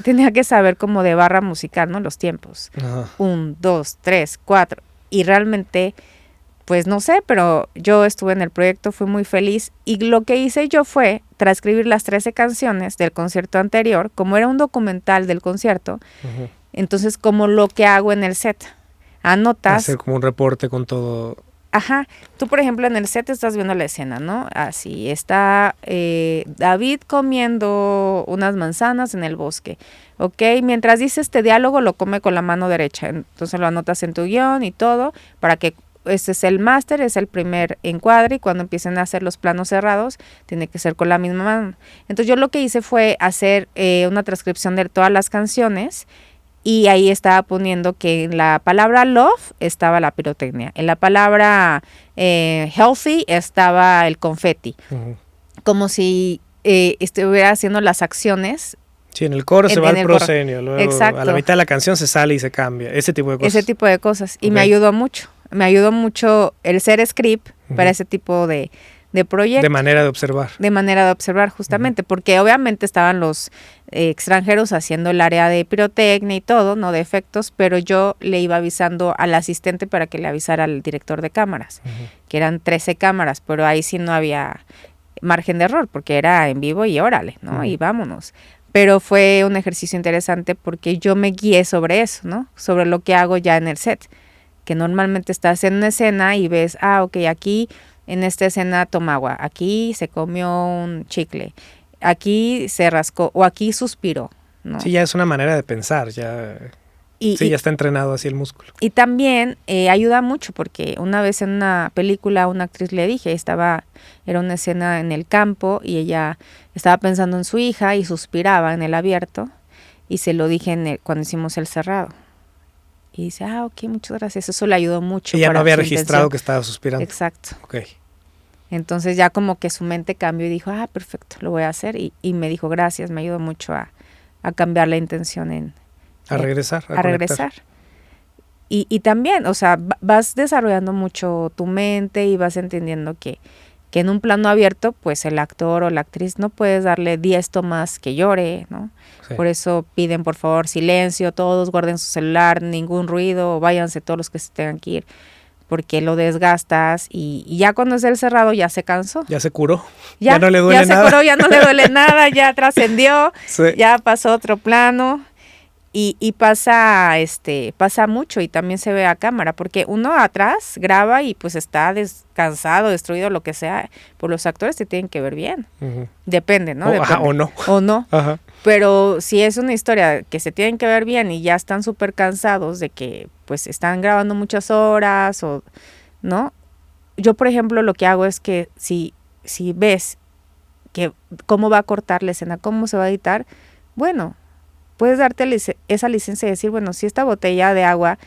tenía que saber como de barra musical, ¿no? Los tiempos. 1, 2, 3, 4 y realmente pues no sé, pero yo estuve en el proyecto, fui muy feliz y lo que hice yo fue transcribir las 13 canciones del concierto anterior, como era un documental del concierto, uh-huh. Entonces como lo que hago en el set, anotas. Hacer como un reporte con todo. Ajá, tú por ejemplo en el set estás viendo la escena, ¿no? Así está David comiendo unas manzanas en el bosque, ¿ok? Mientras dice este diálogo lo come con la mano derecha, entonces lo anotas en tu guión y todo, para que este es el máster, es el primer encuadre y cuando empiecen a hacer los planos cerrados tiene que ser con la misma mano. Entonces yo lo que hice fue hacer una transcripción de todas las canciones. Y ahí estaba poniendo que en la palabra love estaba la pirotecnia. En la palabra healthy estaba el confeti. Uh-huh. Como si estuviera haciendo las acciones. Sí, en el coro se va al proscenio. Luego exacto. A la mitad de la canción se sale y se cambia. Ese tipo de cosas. Ese tipo de cosas. Y okay. Me ayudó mucho el ser script uh-huh. para ese tipo de proyectos. De manera de observar. De manera de observar, justamente, uh-huh. porque obviamente estaban los extranjeros haciendo el área de pirotecnia y todo, no de efectos, pero yo le iba avisando al asistente para que le avisara al director de cámaras, uh-huh. que eran 13 cámaras, pero ahí sí no había margen de error, porque era en vivo y órale, ¿no? Uh-huh. Y vámonos. Pero fue un ejercicio interesante porque yo me guié sobre eso, ¿no? Sobre lo que hago ya en el set, que normalmente estás en una escena y ves, ok, aquí en esta escena toma agua, aquí se comió un chicle, aquí se rascó o aquí suspiró, ¿no? Sí, ya es una manera de pensar, ya ya está entrenado así el músculo. Y también ayuda mucho porque una vez en una película a una actriz le dije, era una escena en el campo y ella estaba pensando en su hija y suspiraba en el abierto y se lo dije cuando hicimos el cerrado. Y dice, ok, muchas gracias. Eso le ayudó mucho. Y ya no había registrado que estaba suspirando. Exacto. Ok. Entonces ya como que su mente cambió y dijo, perfecto, lo voy a hacer. Y me dijo, gracias, me ayudó mucho a cambiar la intención a regresar. A regresar. Y también, o sea, vas desarrollando mucho tu mente y vas entendiendo que en un plano abierto, pues el actor o la actriz no puedes darle 10 tomas que llore, ¿no? Sí. Por eso piden, por favor, silencio, todos guarden su celular, ningún ruido, váyanse todos los que se tengan que ir. porque lo desgastas y ya cuando es el cerrado ya se cansó. Ya se curó. Ya no le duele nada. Ya se curó, ya no le duele nada, ya trascendió, ya pasó a otro plano. Y pasa mucho y también se ve a cámara, porque uno atrás graba y pues está cansado, destruido, lo que sea, pues los actores te tienen que ver bien. Uh-huh. Depende, ¿no? Depende. Ajá, o no. O no. Ajá. Pero si es una historia que se tienen que ver bien y ya están súper cansados de que pues están grabando muchas horas o, ¿no? Yo, por ejemplo, lo que hago es que si ves que cómo va a cortar la escena, cómo se va a editar, bueno, puedes darte esa licencia y decir, bueno, si esta botella de agua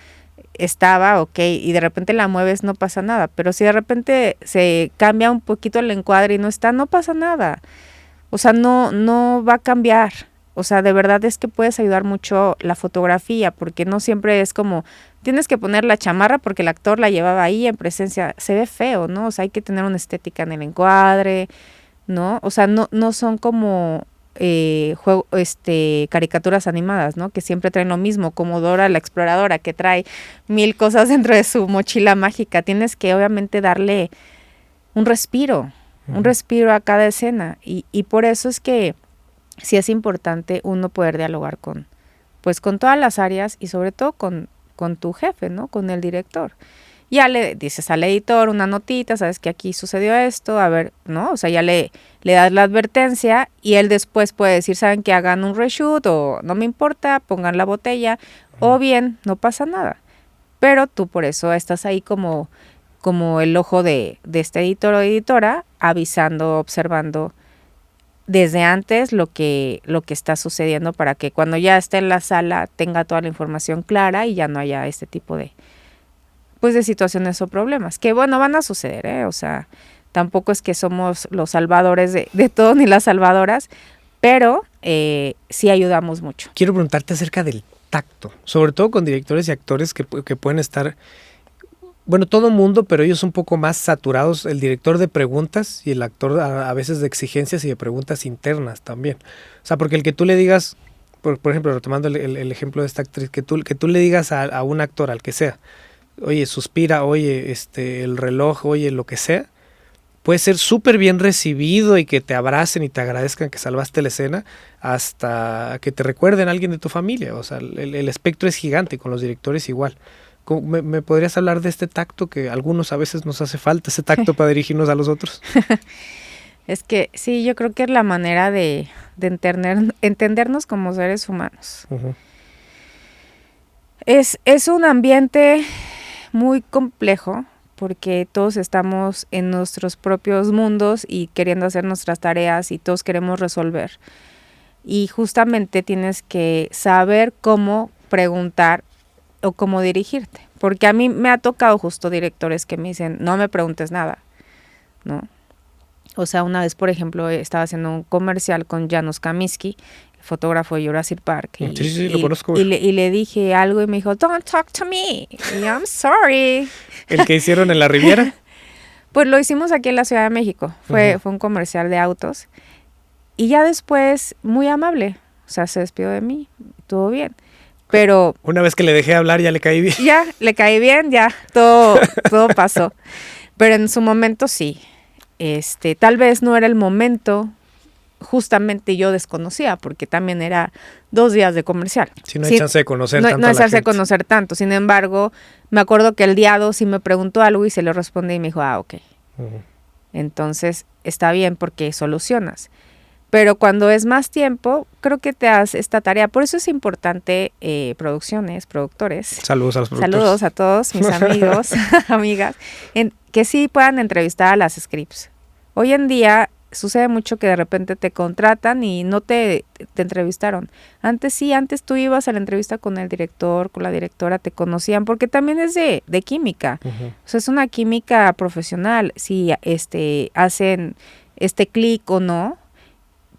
estaba, ok, y de repente la mueves, no pasa nada. Pero si de repente se cambia un poquito el encuadre y no está, no pasa nada. O sea, no va a cambiar. O sea, de verdad es que puedes ayudar mucho la fotografía, porque no siempre es como, tienes que poner la chamarra porque el actor la llevaba ahí en presencia. Se ve feo, ¿no? O sea, hay que tener una estética en el encuadre, ¿no? O sea, no son como caricaturas animadas, ¿no? Que siempre traen lo mismo, como Dora la Exploradora, que trae 1000 cosas dentro de su mochila mágica. Tienes que obviamente darle un respiro a cada escena. Y por eso es que sí es importante uno poder dialogar con todas las áreas y sobre todo con tu jefe, ¿no? Con el director. Ya le dices al editor una notita, sabes que aquí sucedió esto, a ver, ¿no? O sea, ya le das la advertencia y él después puede decir, ¿saben que hagan un reshoot o no me importa, pongan la botella? O bien, no pasa nada. Pero tú por eso estás ahí como el ojo de este editor o editora, avisando, observando desde antes lo que está sucediendo para que cuando ya esté en la sala tenga toda la información clara y ya no haya este tipo de situaciones o problemas, que bueno, van a suceder, o sea, tampoco es que somos los salvadores de todo ni las salvadoras, pero sí ayudamos mucho. Quiero preguntarte acerca del tacto, sobre todo con directores y actores que pueden estar, bueno, todo mundo, pero ellos un poco más saturados, el director de preguntas y el actor a veces de exigencias y de preguntas internas también. O sea, porque el que tú le digas, por ejemplo, retomando el ejemplo de esta actriz, que tú le digas a un actor, al que sea, oye, suspira, oye, el reloj, oye, lo que sea, puede ser súper bien recibido y que te abracen y te agradezcan que salvaste la escena, hasta que te recuerden a alguien de tu familia. O sea, el espectro es gigante, con los directores igual. ¿Me podrías hablar de este tacto que a algunos a veces nos hace falta, ese tacto para dirigirnos a los otros? Es que sí, yo creo que es la manera de entendernos como seres humanos. Uh-huh. Es un ambiente muy complejo porque todos estamos en nuestros propios mundos y queriendo hacer nuestras tareas y todos queremos resolver. Y justamente tienes que saber cómo preguntar o cómo dirigirte. Porque a mí me ha tocado justo directores que me dicen, no me preguntes nada, ¿no? O sea, una vez, por ejemplo, estaba haciendo un comercial con Janusz Kaminski, fotógrafo de Jurassic Park. Sí, lo conozco. Y le dije algo y me dijo, don't talk to me. Y I'm sorry. ¿El que hicieron en la Riviera? Pues lo hicimos aquí en la Ciudad de México. Fue un comercial de autos. Y ya después, muy amable. O sea, se despidió de mí. Todo bien. Pero una vez que le dejé hablar, ya le caí bien. Ya, le caí bien, ya. Todo pasó. Pero en su momento sí. Tal vez no era el momento. Justamente yo desconocía, porque también era 2 días de comercial. Sí, no hay chance de conocer tanto. No hay chance de conocer tanto. Sin embargo, me acuerdo que el día 2 sí me preguntó algo y se lo respondí y me dijo, ok. Uh-huh. Entonces, está bien porque solucionas. Pero cuando es más tiempo, creo que te das esta tarea. Por eso es importante productores. Saludos a los productores. Saludos a todos mis amigos, amigas, que sí puedan entrevistar a las scripts. Hoy en día sucede mucho que de repente te contratan y no te entrevistaron. Antes sí, antes tú ibas a la entrevista con el director, con la directora, te conocían, porque también es de química. Uh-huh. O sea, es una química profesional, si hacen clic o no,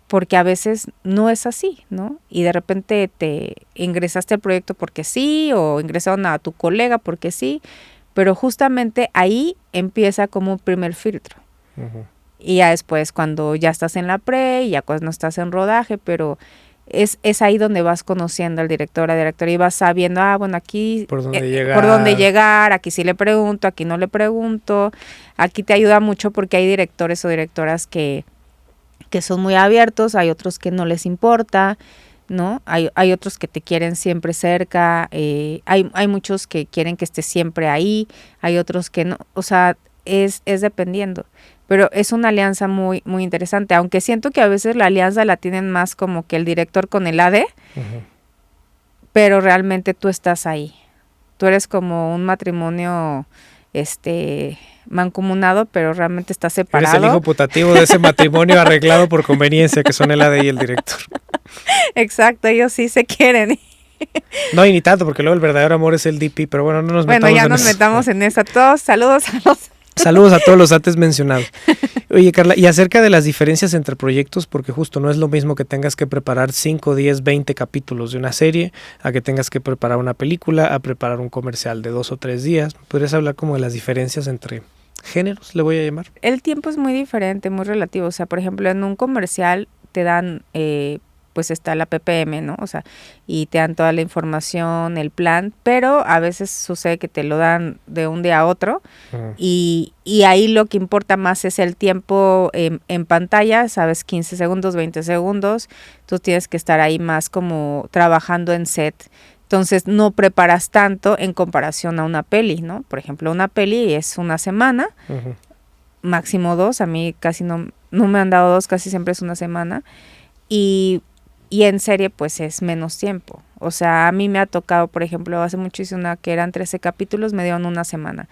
porque a veces no es así, ¿no? Y de repente te ingresaste al proyecto porque sí, o ingresaron a tu colega porque sí, pero justamente ahí empieza como un primer filtro. Uh-huh. Y ya después cuando ya estás en la pre, ya cuando estás en rodaje, pero es ahí donde vas conociendo al director, a la directora, y vas sabiendo, bueno, aquí por dónde llegar, aquí sí le pregunto, aquí no le pregunto. Aquí te ayuda mucho porque hay directores o directoras que son muy abiertos, hay otros que no les importa, ¿no? Hay otros que te quieren siempre cerca, hay muchos que quieren que estés siempre ahí, hay otros que no, o sea, es dependiendo. Pero es una alianza muy, muy interesante, aunque siento que a veces la alianza la tienen más como que el director con el AD, pero realmente tú estás ahí. Tú eres como un matrimonio mancomunado, pero realmente estás separado. Eres el hijo putativo de ese matrimonio arreglado por conveniencia, que son el AD y el director. Exacto, ellos sí se quieren. No, y ni tanto, porque luego el verdadero amor es el DP, pero bueno, no nos metamos en eso. Bueno, ya nos metamos en eso. Todos, saludos a los... Saludos a todos los antes mencionados. Oye, Carla, y acerca de las diferencias entre proyectos, porque justo no es lo mismo que tengas que preparar 5, 10, 20 capítulos de una serie, a que tengas que preparar una película, a preparar un comercial de 2 o 3 días. ¿Podrías hablar como de las diferencias entre géneros, le voy a llamar? El tiempo es muy diferente, muy relativo. O sea, por ejemplo, en un comercial te dan... pues está la PPM, ¿no? O sea, y te dan toda la información, el plan, pero a veces sucede que te lo dan de un día a otro y ahí lo que importa más es el tiempo en pantalla, sabes, 15 segundos, 20 segundos, tú tienes que estar ahí más como trabajando en set, entonces no preparas tanto en comparación a una peli, ¿no? Por ejemplo, una peli es una semana, máximo 2, a mí casi no me han dado 2, casi siempre es una semana, y en serie pues es menos tiempo. O sea, a mí me ha tocado, por ejemplo, hace mucho hice una que eran 13 capítulos, me dieron una semana.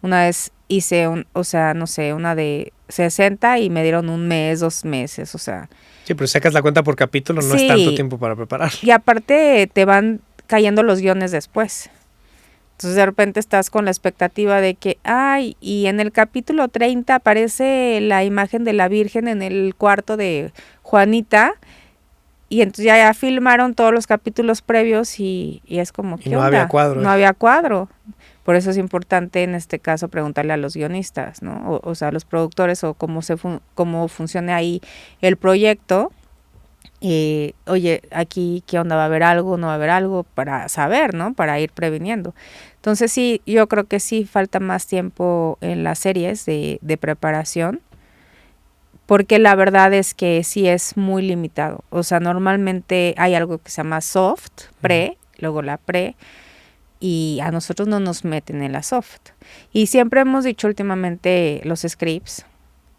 Una vez hice una de 60 y me dieron un mes, 2 meses, o sea. Sí, pero sacas la cuenta por capítulo, no es tanto tiempo para preparar. Y aparte te van cayendo los guiones después. Entonces de repente estás con la expectativa de que, y en el capítulo 30 aparece la imagen de la Virgen en el cuarto de Juanita. Y entonces ya filmaron todos los capítulos previos y es como, ¿qué onda? Había cuadro. No había cuadro. Por eso es importante en este caso preguntarle a los guionistas, ¿no? O sea, a los productores o cómo funcione ahí el proyecto. Oye, aquí, ¿qué onda? ¿Va a haber algo? ¿No va a haber algo? Para saber, ¿no? Para ir previniendo. Entonces sí, yo creo que sí falta más tiempo en las series de preparación. Porque la verdad es que sí es muy limitado. O sea, normalmente hay algo que se llama soft, pre, luego la pre, y a nosotros no nos meten en la soft. Y siempre hemos dicho últimamente los scripts,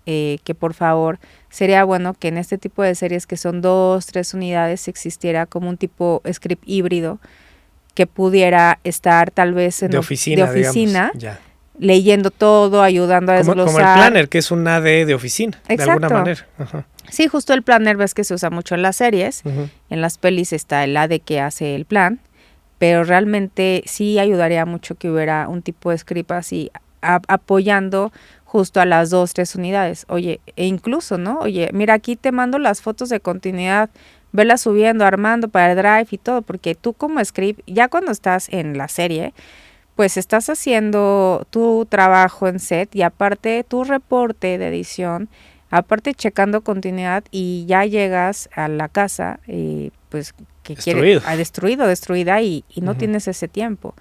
que por favor sería bueno que en este tipo de series que son 2, 3 unidades existiera como un tipo script híbrido que pudiera estar tal vez en de oficina, digamos, ya. Leyendo todo, ayudando a desglosar. Como el planner, que es un AD de oficina, exacto, de alguna manera. Ajá. Sí, justo el planner ves que se usa mucho en las series, en las pelis está el AD que hace el plan, pero realmente sí ayudaría mucho que hubiera un tipo de script así, apoyando justo a las 2, 3 unidades. Oye, e incluso, ¿no? Oye, mira, aquí te mando las fotos de continuidad, velas subiendo, armando para el drive y todo, porque tú como script, ya cuando estás en la serie, pues estás haciendo tu trabajo en set y aparte tu reporte de edición, aparte checando continuidad y ya llegas a la casa pues que destruida y no tienes ese tiempo.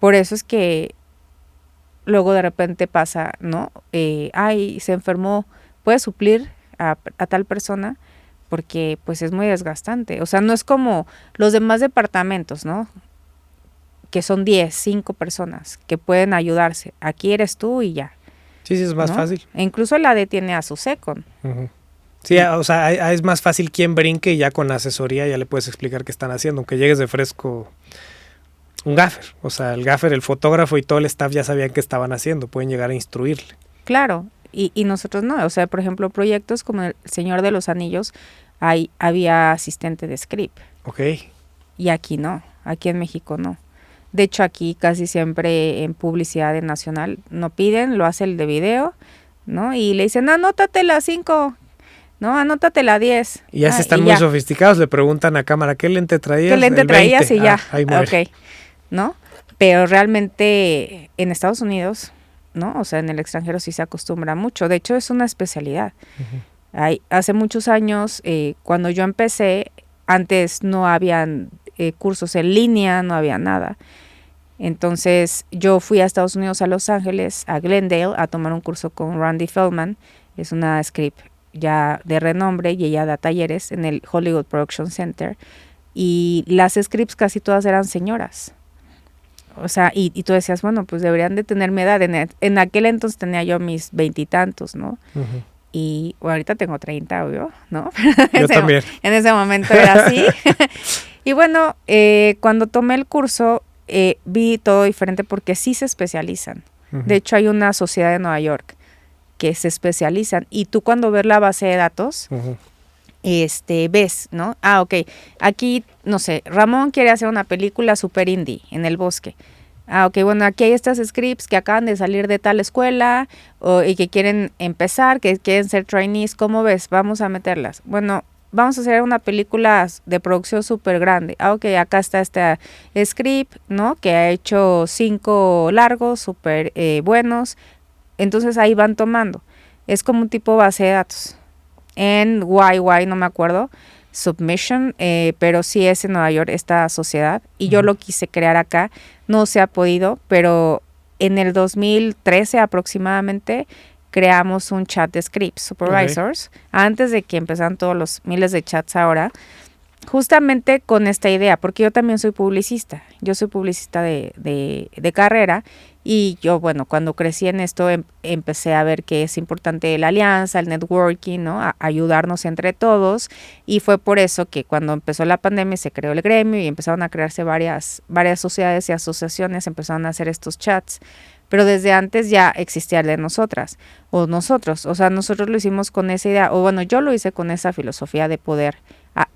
Por eso es que luego de repente pasa, ¿no? Se enfermó, puedes suplir a tal persona porque pues es muy desgastante. O sea, no es como los demás departamentos, ¿no? Que son 10, 5 personas que pueden ayudarse. Aquí eres tú y ya. Sí, es más fácil. E incluso el AD tiene a su second. Sí, o sea, es más fácil quien brinque y ya con asesoría ya le puedes explicar qué están haciendo, aunque llegues de fresco. Un gaffer, o sea, el gaffer, el fotógrafo y todo el staff ya sabían qué estaban haciendo, pueden llegar a instruirle. Claro, y nosotros no. O sea, por ejemplo, proyectos como El Señor de los Anillos, había asistente de script. Ok. Y aquí no, aquí en México no. De hecho, aquí casi siempre en publicidad nacional no piden, lo hace el de video, ¿no? Y le dicen, anótate la 5, ¿no? Anótate la 10. Y ya se están muy sofisticados, le preguntan a cámara, ¿qué lente traías? ¿Qué lente traías? Y ya, ahí muere. Ok, ¿no? Pero realmente en Estados Unidos, ¿no? O sea, en el extranjero sí se acostumbra mucho. De hecho, es una especialidad. Hace muchos años, cuando yo empecé, antes no habían cursos en línea, no había nada. Entonces yo fui a Estados Unidos, a Los Ángeles, a Glendale, a tomar un curso con Randy Feldman. Es una script ya de renombre y ella da talleres en el Hollywood Production Center. Y las scripts casi todas eran señoras. O sea, y tú decías, bueno, pues deberían de tener mi edad. En aquel entonces tenía yo mis 20 y tantos, ¿no? Uh-huh. Y bueno, ahorita tengo 30, obvio, ¿no? Yo también. En ese momento era así. Y bueno, cuando tomé el curso, vi todo diferente porque sí se especializan. Uh-huh. De hecho, hay una sociedad de Nueva York que se especializan. Y tú cuando ves la base de datos, uh-huh, ves, ¿no? Ok, aquí, no sé, Ramón quiere hacer una película super indie en el bosque. Ok, bueno, aquí hay estas scripts que acaban de salir de tal escuela y que quieren empezar, que quieren ser trainees. ¿Cómo ves? Vamos a meterlas. Bueno, vamos a hacer una película de producción súper grande. Ok, acá está este script, ¿no? Que ha hecho 5 largos, súper buenos. Entonces ahí van tomando. Es como un tipo base de datos. En YY, no me acuerdo, Submission, pero sí es en Nueva York esta sociedad. Y yo lo quise crear acá. No se ha podido, pero en el 2013 aproximadamente creamos un chat de script supervisors, antes de que empezaran todos los miles de chats ahora, justamente con esta idea, porque yo también soy publicista. Yo soy publicista de carrera. Y yo, bueno, cuando crecí en esto empecé a ver que es importante la alianza, el networking, ¿no? Ayudarnos entre todos. Y fue por eso que cuando empezó la pandemia se creó el gremio y empezaron a crearse varias sociedades y asociaciones, empezaron a hacer estos chats. Pero desde antes ya existía el de nosotras o nosotros. O sea, nosotros lo hicimos con esa idea, o bueno, yo lo hice con esa filosofía de poder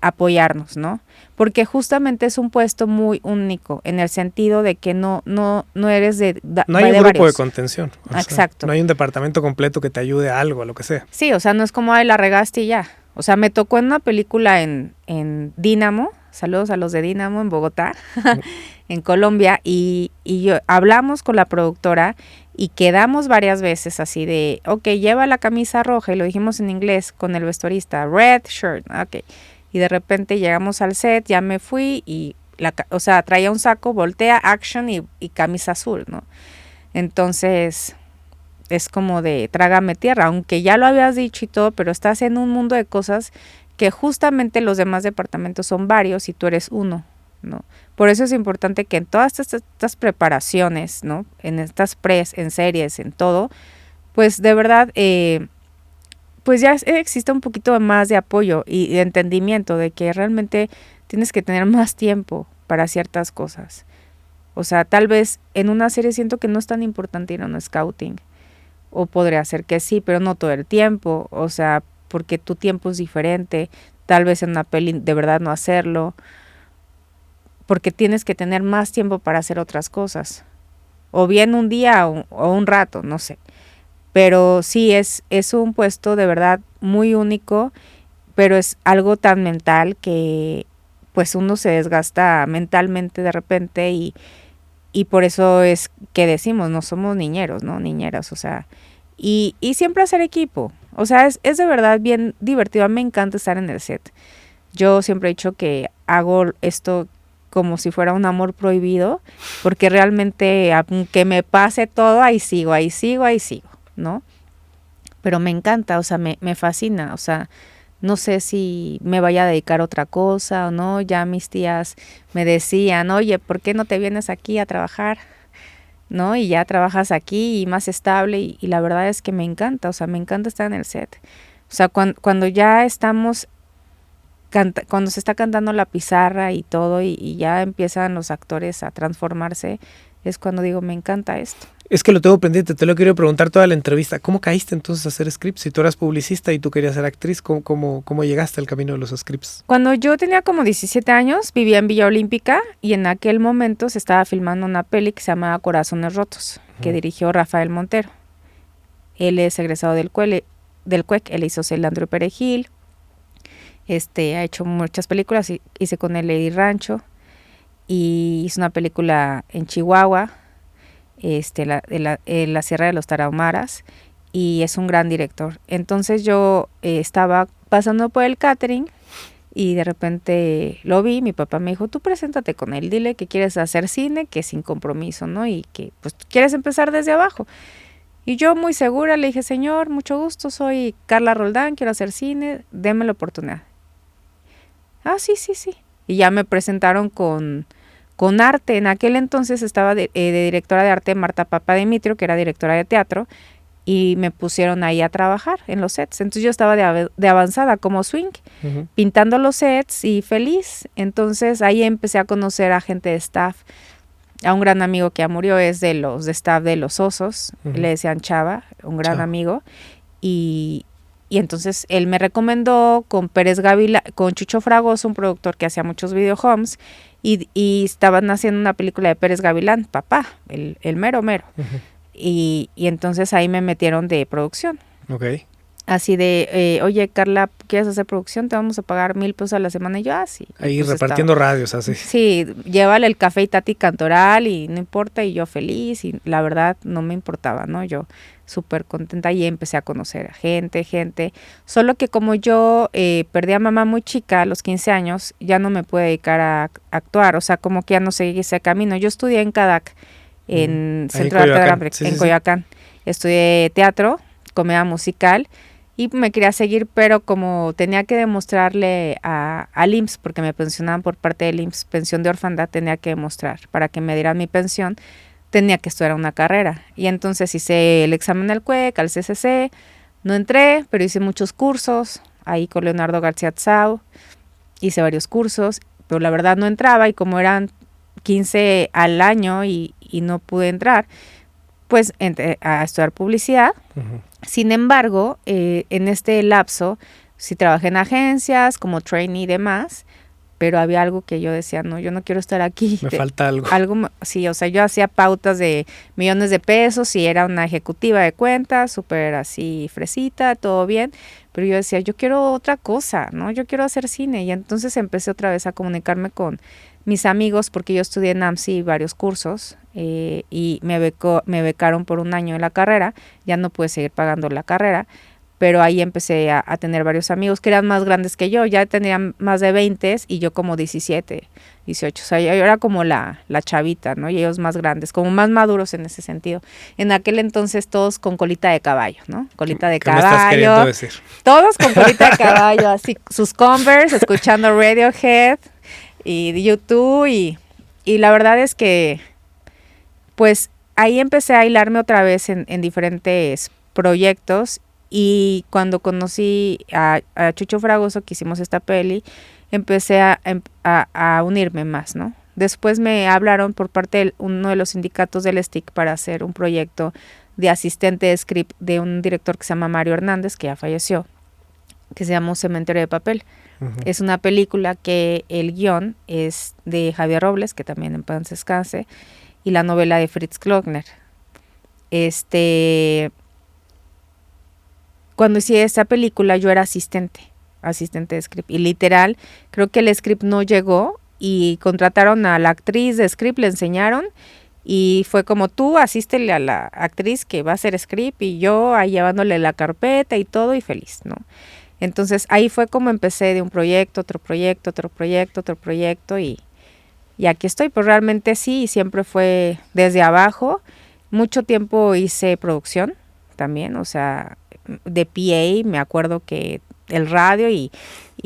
apoyarnos, ¿no? Porque justamente es un puesto muy único en el sentido de que no eres no hay un grupo varios. De contención. Exacto. No hay un departamento completo que te ayude a algo, a lo que sea. Sí, o sea, no es como, la regaste y ya. O sea, me tocó en una película en Dínamo, saludos a los de Dínamo en Bogotá, en Colombia, y yo hablamos con la productora y quedamos varias veces así de, ok, lleva la camisa roja, y lo dijimos en inglés con el vestuarista, red shirt, ok. Y de repente llegamos al set, ya me fui y, traía un saco, voltea, action y camisa azul, ¿no? Entonces, es como de trágame tierra, aunque ya lo habías dicho y todo, pero estás en un mundo de cosas que justamente los demás departamentos son varios y tú eres uno, ¿no? Por eso es importante que en todas estas preparaciones, ¿no? En estas en series, en todo, pues de verdad, pues ya existe un poquito más de apoyo y de entendimiento de que realmente tienes que tener más tiempo para ciertas cosas. O sea, tal vez en una serie siento que no es tan importante ir a un scouting, o podría ser que sí, pero no todo el tiempo, o sea, porque tu tiempo es diferente, tal vez en una peli de verdad no hacerlo, porque tienes que tener más tiempo para hacer otras cosas, o bien un día o un rato, no sé. Pero sí es un puesto de verdad muy único, pero es algo tan mental que pues uno se desgasta mentalmente de repente y por eso es que decimos, no somos niñeros, ¿no? Niñeras, o sea, y siempre hacer equipo. O sea, es de verdad bien divertido. A mí me encanta estar en el set. Yo siempre he dicho que hago esto como si fuera un amor prohibido, porque realmente, aunque me pase todo, ahí sigo, ¿no? Pero me encanta, o sea, me fascina, o sea, no sé si me vaya a dedicar a otra cosa o no. Ya mis tías me decían, oye, ¿por qué no te vienes aquí a trabajar? ¿No? Y ya trabajas aquí y más estable, y la verdad es que me encanta, o sea, me encanta estar en el set. O sea, cuando ya estamos, cuando se está cantando la pizarra y todo, y ya empiezan los actores a transformarse, es cuando digo, me encanta esto. Es que lo tengo pendiente, te lo quiero preguntar toda la entrevista. ¿Cómo caíste entonces a hacer scripts? Si tú eras publicista y tú querías ser actriz, ¿cómo llegaste al camino de los scripts? Cuando yo tenía como 17 años, vivía en Villa Olímpica, y en aquel momento se estaba filmando una peli que se llamaba Corazones Rotos, que dirigió Rafael Montero. Él es egresado del CUEC, él hizo Celandro y Perejil, ha hecho muchas películas, hice con él Lady Rancho, y hizo una película en Chihuahua, la Sierra de los Tarahumaras, y es un gran director. Entonces yo estaba pasando por el catering y de repente lo vi, mi papá me dijo, tú preséntate con él, dile que quieres hacer cine, que sin compromiso, ¿no? Y que pues quieres empezar desde abajo. Y yo muy segura le dije, señor, mucho gusto, soy Carla Roldán, quiero hacer cine, déme la oportunidad. Ah, sí. Y ya me presentaron con arte. En aquel entonces estaba de directora de arte Marta Papademitrio, que era directora de teatro, y me pusieron ahí a trabajar en los sets. Entonces yo estaba de avanzada como swing, pintando los sets y feliz. Entonces ahí empecé a conocer a gente de staff, a un gran amigo que ya murió, es de los de staff de Los Osos, le decían Chava, un gran amigo, y entonces él me recomendó con Pérez Gavilán, con Chucho Fragoso, un productor que hacía muchos videohomes, y estaban haciendo una película de Pérez Gavilán, papá, el mero. Y entonces ahí me metieron de producción. Okay. Así de, oye, Carla, ¿quieres hacer producción? Te vamos a pagar 1,000 pesos a la semana. Y yo, sí. Ahí pues repartiendo radios, así. Sí, llévale el café y Tati Cantoral y no importa, y yo feliz, y la verdad no me importaba, ¿no? Yo súper contenta y empecé a conocer a gente. Solo que como yo perdí a mamá muy chica a los 15 años, ya no me pude dedicar a actuar, o sea, como que ya no seguí ese camino. Yo estudié en CADAC, en Centro de Arte en Coyoacán. Estudié teatro, comedia musical, y me quería seguir, pero como tenía que demostrarle al IMSS, porque me pensionaban por parte del IMSS, pensión de orfandad, tenía que demostrar para que me dieran mi pensión, tenía que estudiar una carrera. Y entonces hice el examen al CUEC, al CCC, no entré, pero hice muchos cursos, ahí con Leonardo García Tsao, hice varios cursos, pero la verdad no entraba, y como eran 15 al año y no pude entrar, pues entré a estudiar publicidad. Sin embargo, en este lapso sí trabajé en agencias como trainee y demás, pero había algo que yo decía, no, yo no quiero estar aquí. Me falta algo. Sí, o sea, yo hacía pautas de millones de pesos y era una ejecutiva de cuentas, súper así fresita, todo bien, pero yo decía, yo quiero otra cosa, ¿no? Yo quiero hacer cine. Y entonces empecé otra vez a comunicarme con mis amigos, porque yo estudié en AMSI varios cursos, y me becaron por 1 año en la carrera, ya no pude seguir pagando la carrera, pero ahí empecé a tener varios amigos que eran más grandes que yo, ya tenían más de 20 y yo como 17, 18, o sea, yo era como la chavita, ¿no? Y ellos más grandes, como más maduros en ese sentido. En aquel entonces todos con colita de caballo, ¿no? Colita de caballo. ¿Qué me estás queriendo decir? Todos con colita de caballo, así, sus Converse, escuchando Radiohead y YouTube, y la verdad es que pues ahí empecé a hilarme otra vez en diferentes proyectos. Y cuando conocí a Chucho Fragoso, que hicimos esta peli, empecé a unirme más, ¿no? Después me hablaron por parte de uno de los sindicatos del STIC para hacer un proyecto de asistente de script de un director que se llama Mario Hernández, que ya falleció, que se llama Cementerio de Papel. Es una película que el guión es de Javier Robles, que también en paz descanse, y la novela de Fritz Klockner. Cuando hice esta película yo era asistente de script, y literal creo que el script no llegó y contrataron a la actriz de script, le enseñaron y fue como, tú asístele a la actriz que va a hacer script, y yo ahí llevándole la carpeta y todo, y feliz, ¿no? Entonces ahí fue como empecé de un proyecto, otro proyecto, y aquí estoy. Pues realmente sí, siempre fue desde abajo. Mucho tiempo hice producción también, o sea, de PA, me acuerdo que el radio, y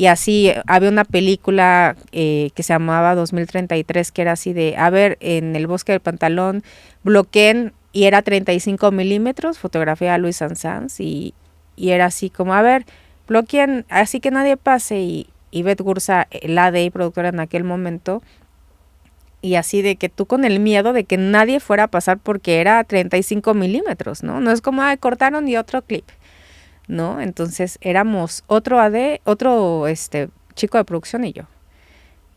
así había una película que se llamaba 2033, que era así de, a ver, en el bosque del pantalón, bloqueen, y era 35 milímetros, fotografía de Luis Sanz, y era así como, a ver, bloqueen, así que nadie pase, y Beth Gursa, la AD productora en aquel momento, y así de que tú con el miedo de que nadie fuera a pasar porque era 35 milímetros, ¿no? No es como, cortaron y otro clip, ¿no? Entonces éramos otro AD, otro chico de producción y yo.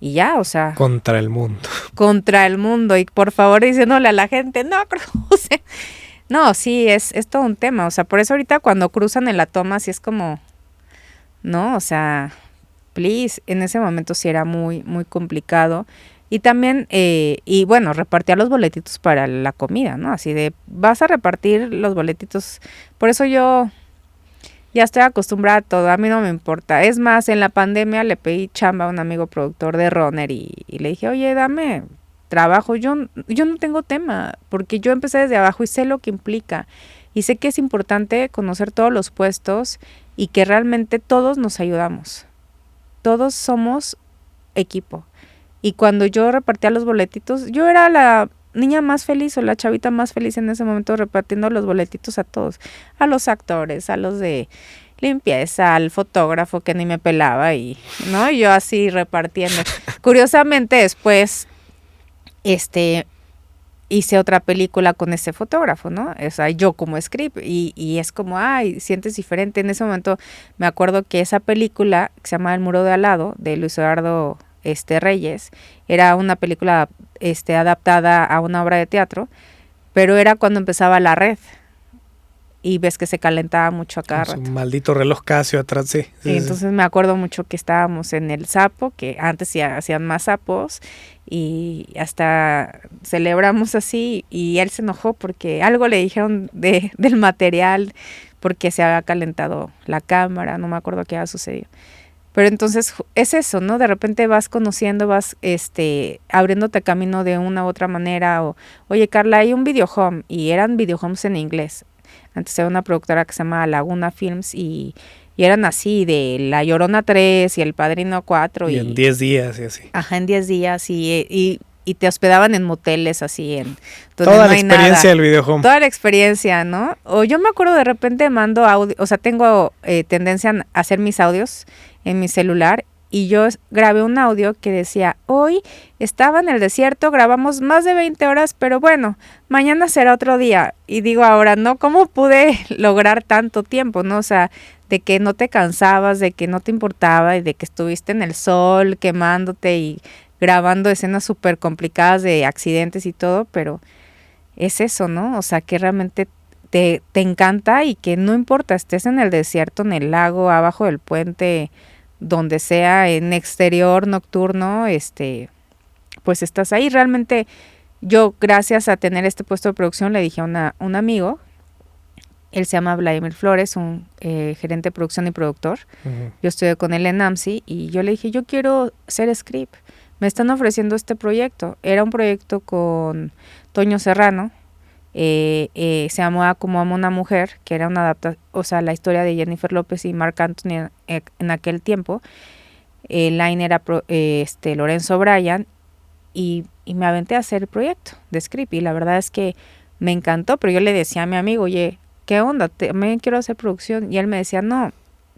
Y ya, o sea... Contra el mundo. Contra el mundo. Y por favor diciéndole a la gente, no crucen. No, sí, es todo un tema. O sea, por eso ahorita cuando cruzan en la toma sí es como... No, o sea, please. En ese momento sí era muy, muy complicado. Y también, y bueno, repartía los boletitos para la comida, ¿no? Así de, vas a repartir los boletitos. Por eso yo ya estoy acostumbrada a todo, a mí no me importa. Es más, en la pandemia le pedí chamba a un amigo productor de Runner y le dije, oye, dame trabajo. Yo no tengo tema, porque yo empecé desde abajo y sé lo que implica. Y sé que es importante conocer todos los puestos y que realmente todos nos ayudamos. Todos somos equipo. Y cuando yo repartía los boletitos, yo era la niña más feliz o la chavita más feliz en ese momento repartiendo los boletitos a todos, a los actores, a los de limpieza, al fotógrafo que ni me pelaba y no, yo así repartiendo. Curiosamente después hice otra película con ese fotógrafo, ¿no? O sea, yo como script y es como, ay, sientes diferente. En ese momento me acuerdo que esa película que se llama El muro de al lado de Luis Eduardo Reyes, era una película adaptada a una obra de teatro, pero era cuando empezaba la red y ves que se calentaba mucho a cada rato. Un maldito reloj Casio atrás, sí. Entonces me acuerdo mucho que estábamos en el Sapo, que antes ya hacían más sapos y hasta celebramos así y él se enojó porque algo le dijeron del material porque se había calentado la cámara, no me acuerdo qué había sucedido. Pero entonces es eso, ¿no? De repente vas conociendo, vas abriéndote camino de una u otra manera. O, oye, Carla, hay un videohome. Y eran videohomes en inglés. Antes era una productora que se llama Laguna Films y eran así, de La Llorona 3 y El Padrino 4. Y en 10 días y así. Ajá, en 10 días y te hospedaban en moteles así. Toda la experiencia del videohome. Toda la experiencia, ¿no? O yo me acuerdo de repente mando audio, o sea, tengo tendencia a hacer mis audios en mi celular y yo grabé un audio que decía, hoy estaba en el desierto, grabamos más de 20 horas, pero bueno, mañana será otro día. Y digo ahora, ¿no? ¿Cómo pude lograr tanto tiempo, no? O sea, de que no te cansabas, de que no te importaba y de que estuviste en el sol quemándote y grabando escenas súper complicadas de accidentes y todo, pero es eso, ¿no? O sea, que realmente te encanta y que no importa, estés en el desierto, en el lago, abajo del puente, donde sea, en exterior, nocturno, pues estás ahí. Realmente yo, gracias a tener este puesto de producción, le dije a un amigo, él se llama Vladimir Flores, un gerente de producción y productor. Uh-huh. Yo estudié con él en AMSI y yo le dije, yo quiero ser script. Me están ofreciendo este proyecto. Era un proyecto con Toño Serrano, se llamaba Como ama una mujer, que era una adaptación, o sea, la historia de Jennifer López y Marc Anthony en aquel tiempo. El line era Lorenzo Bryan y me aventé a hacer el proyecto de script y la verdad es que me encantó, pero yo le decía a mi amigo, oye, ¿qué onda? También quiero hacer producción y él me decía, no,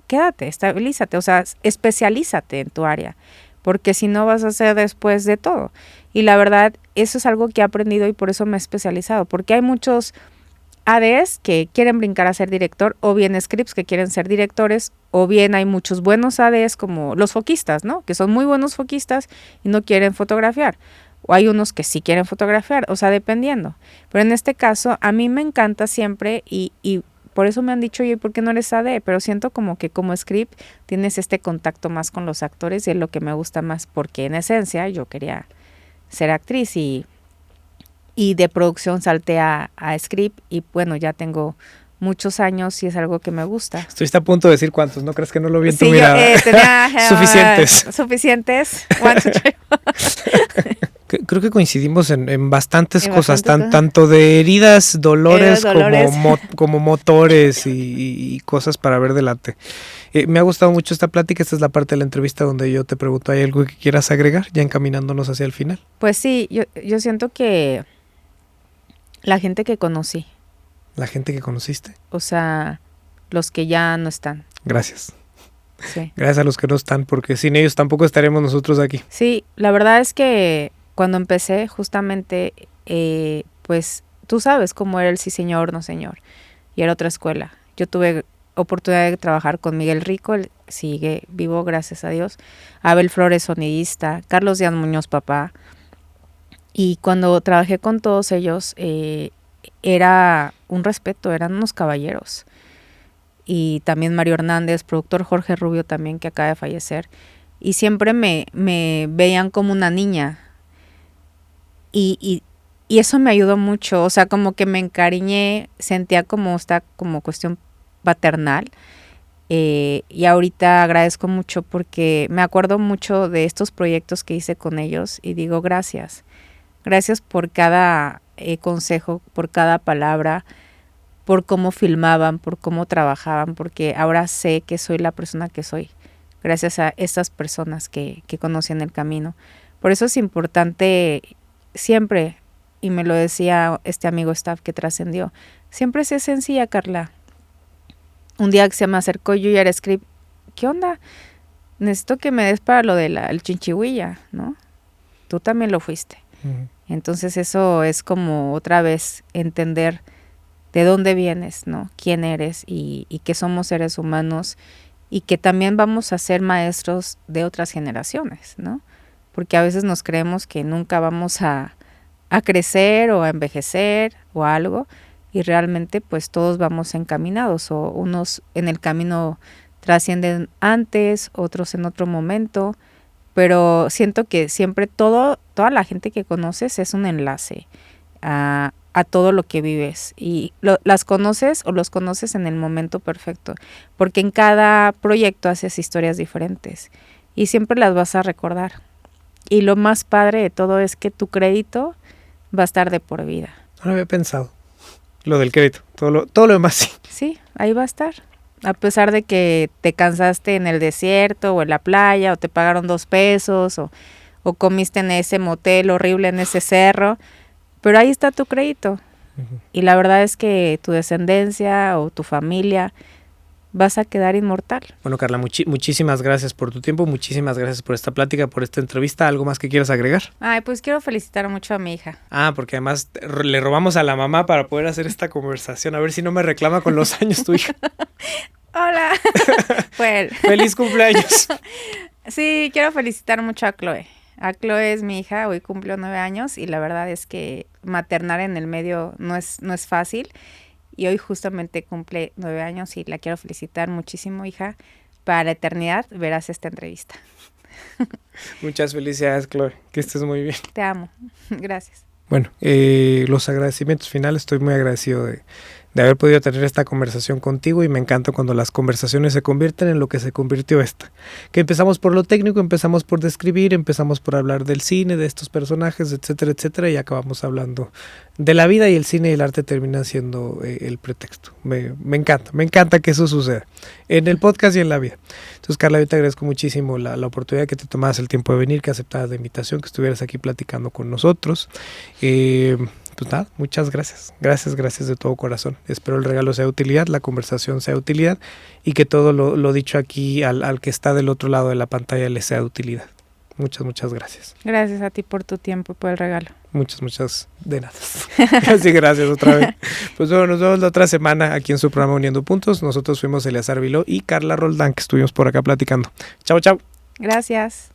quédate, estabilízate, o sea, especialízate en tu área, porque si no vas a hacer después de todo. Y la verdad, eso es algo que he aprendido y por eso me he especializado, porque hay muchos ADs que quieren brincar a ser director, o bien scripts que quieren ser directores, o bien hay muchos buenos ADs como los foquistas, ¿no? Que son muy buenos foquistas y no quieren fotografiar. O hay unos que sí quieren fotografiar, o sea, dependiendo. Pero en este caso, a mí me encanta siempre y por eso me han dicho, oye, ¿por qué no eres AD? Pero siento como que como script tienes este contacto más con los actores y es lo que me gusta más, porque en esencia yo quería ser actriz y de producción salté a script y bueno, ya tengo muchos años y es algo que me gusta. Estuviste a punto de decir cuántos, ¿no crees que no lo vi en tu mirada? Tenía, suficientes. Suficientes. 1, 2, 3. Creo que coincidimos en bastantes cosas, tanto de heridas, dolores. Como motores y cosas para ver delante. Me ha gustado mucho esta plática, esta es la parte de la entrevista donde yo te pregunto, ¿hay algo que quieras agregar ya encaminándonos hacia el final? Pues sí, yo siento que la gente que conocí. ¿La gente que conociste? O sea, los que ya no están. Gracias. Sí. Gracias a los que no están, porque sin ellos tampoco estaríamos nosotros aquí. Sí, la verdad es que cuando empecé, justamente, pues tú sabes cómo era el sí señor, no señor, y era otra escuela. Yo tuve oportunidad de trabajar con Miguel Rico, él sigue vivo, gracias a Dios, Abel Flores, sonidista, Carlos Díaz Muñoz, papá, y cuando trabajé con todos ellos, era un respeto, eran unos caballeros. Y también Mario Hernández, productor Jorge Rubio también, que acaba de fallecer, y siempre me veían como una niña. Y eso me ayudó mucho, o sea, como que me encariñé, sentía como esta como cuestión paternal Y ahorita agradezco mucho porque me acuerdo mucho de estos proyectos que hice con ellos y digo gracias. Gracias por cada consejo, por cada palabra, por cómo filmaban, por cómo trabajaban, porque ahora sé que soy la persona que soy, gracias a estas personas que conocí en el camino. Por eso es importante siempre, y me lo decía este amigo staff que trascendió, siempre sé sencilla, Carla. Un día que se me acercó Yuyara Script, ¿qué onda? Necesito que me des para lo de el chinchihuilla, ¿no? Tú también lo fuiste. Entonces eso es como otra vez entender de dónde vienes, ¿no? Quién eres y que somos seres humanos y que también vamos a ser maestros de otras generaciones, ¿no? Porque a veces nos creemos que nunca vamos a crecer o a envejecer o algo y realmente pues todos vamos encaminados o unos en el camino trascienden antes, otros en otro momento, pero siento que siempre toda la gente que conoces es un enlace a todo lo que vives y las conoces o los conoces en el momento perfecto, porque en cada proyecto haces historias diferentes y siempre las vas a recordar. Y lo más padre de todo es que tu crédito va a estar de por vida. No lo había pensado, lo del crédito, todo lo demás sí. Sí, ahí va a estar. A pesar de que te cansaste en el desierto o en la playa o te pagaron $2 o comiste en ese motel horrible en ese cerro, pero ahí está tu crédito. Uh-huh. Y la verdad es que tu descendencia o tu familia vas a quedar inmortal. Bueno, Carla, muchísimas gracias por tu tiempo, muchísimas gracias por esta plática, por esta entrevista. ¿Algo más que quieras agregar? Ay, pues quiero felicitar mucho a mi hija. Porque además le robamos a la mamá para poder hacer esta conversación. A ver si no me reclama con los años tu hija. Hola. ¡Feliz cumpleaños! Sí, quiero felicitar mucho a Chloe. A Chloe es mi hija, hoy cumplió 9 años y la verdad es que maternar en el medio no es fácil. Y hoy justamente cumple 9 años y la quiero felicitar muchísimo, hija. Para la eternidad verás esta entrevista. Muchas felicidades, Chloe. Que estés muy bien. Te amo. Gracias. Bueno, los agradecimientos finales. Estoy muy agradecido de haber podido tener esta conversación contigo y me encanta cuando las conversaciones se convierten en lo que se convirtió esta. Que empezamos por lo técnico, empezamos por describir, empezamos por hablar del cine, de estos personajes, etcétera, etcétera, y acabamos hablando de la vida y el cine y el arte terminan siendo el pretexto. Me encanta que eso suceda en el podcast y en la vida. Entonces, Carla, yo te agradezco muchísimo la oportunidad que te tomaras el tiempo de venir, que aceptaras la invitación, que estuvieras aquí platicando con nosotros. Pues nada, muchas gracias. Gracias de todo corazón. Espero el regalo sea de utilidad, la conversación sea de utilidad y que todo lo dicho aquí al que está del otro lado de la pantalla le sea de utilidad. Muchas gracias. Gracias a ti por tu tiempo y por el regalo. Muchas de nada. Así gracias otra vez. Pues bueno, nos vemos la otra semana aquí en su programa Uniendo Puntos. Nosotros fuimos Eleazar Viló y Carla Roldán, que estuvimos por acá platicando. Chao. Gracias.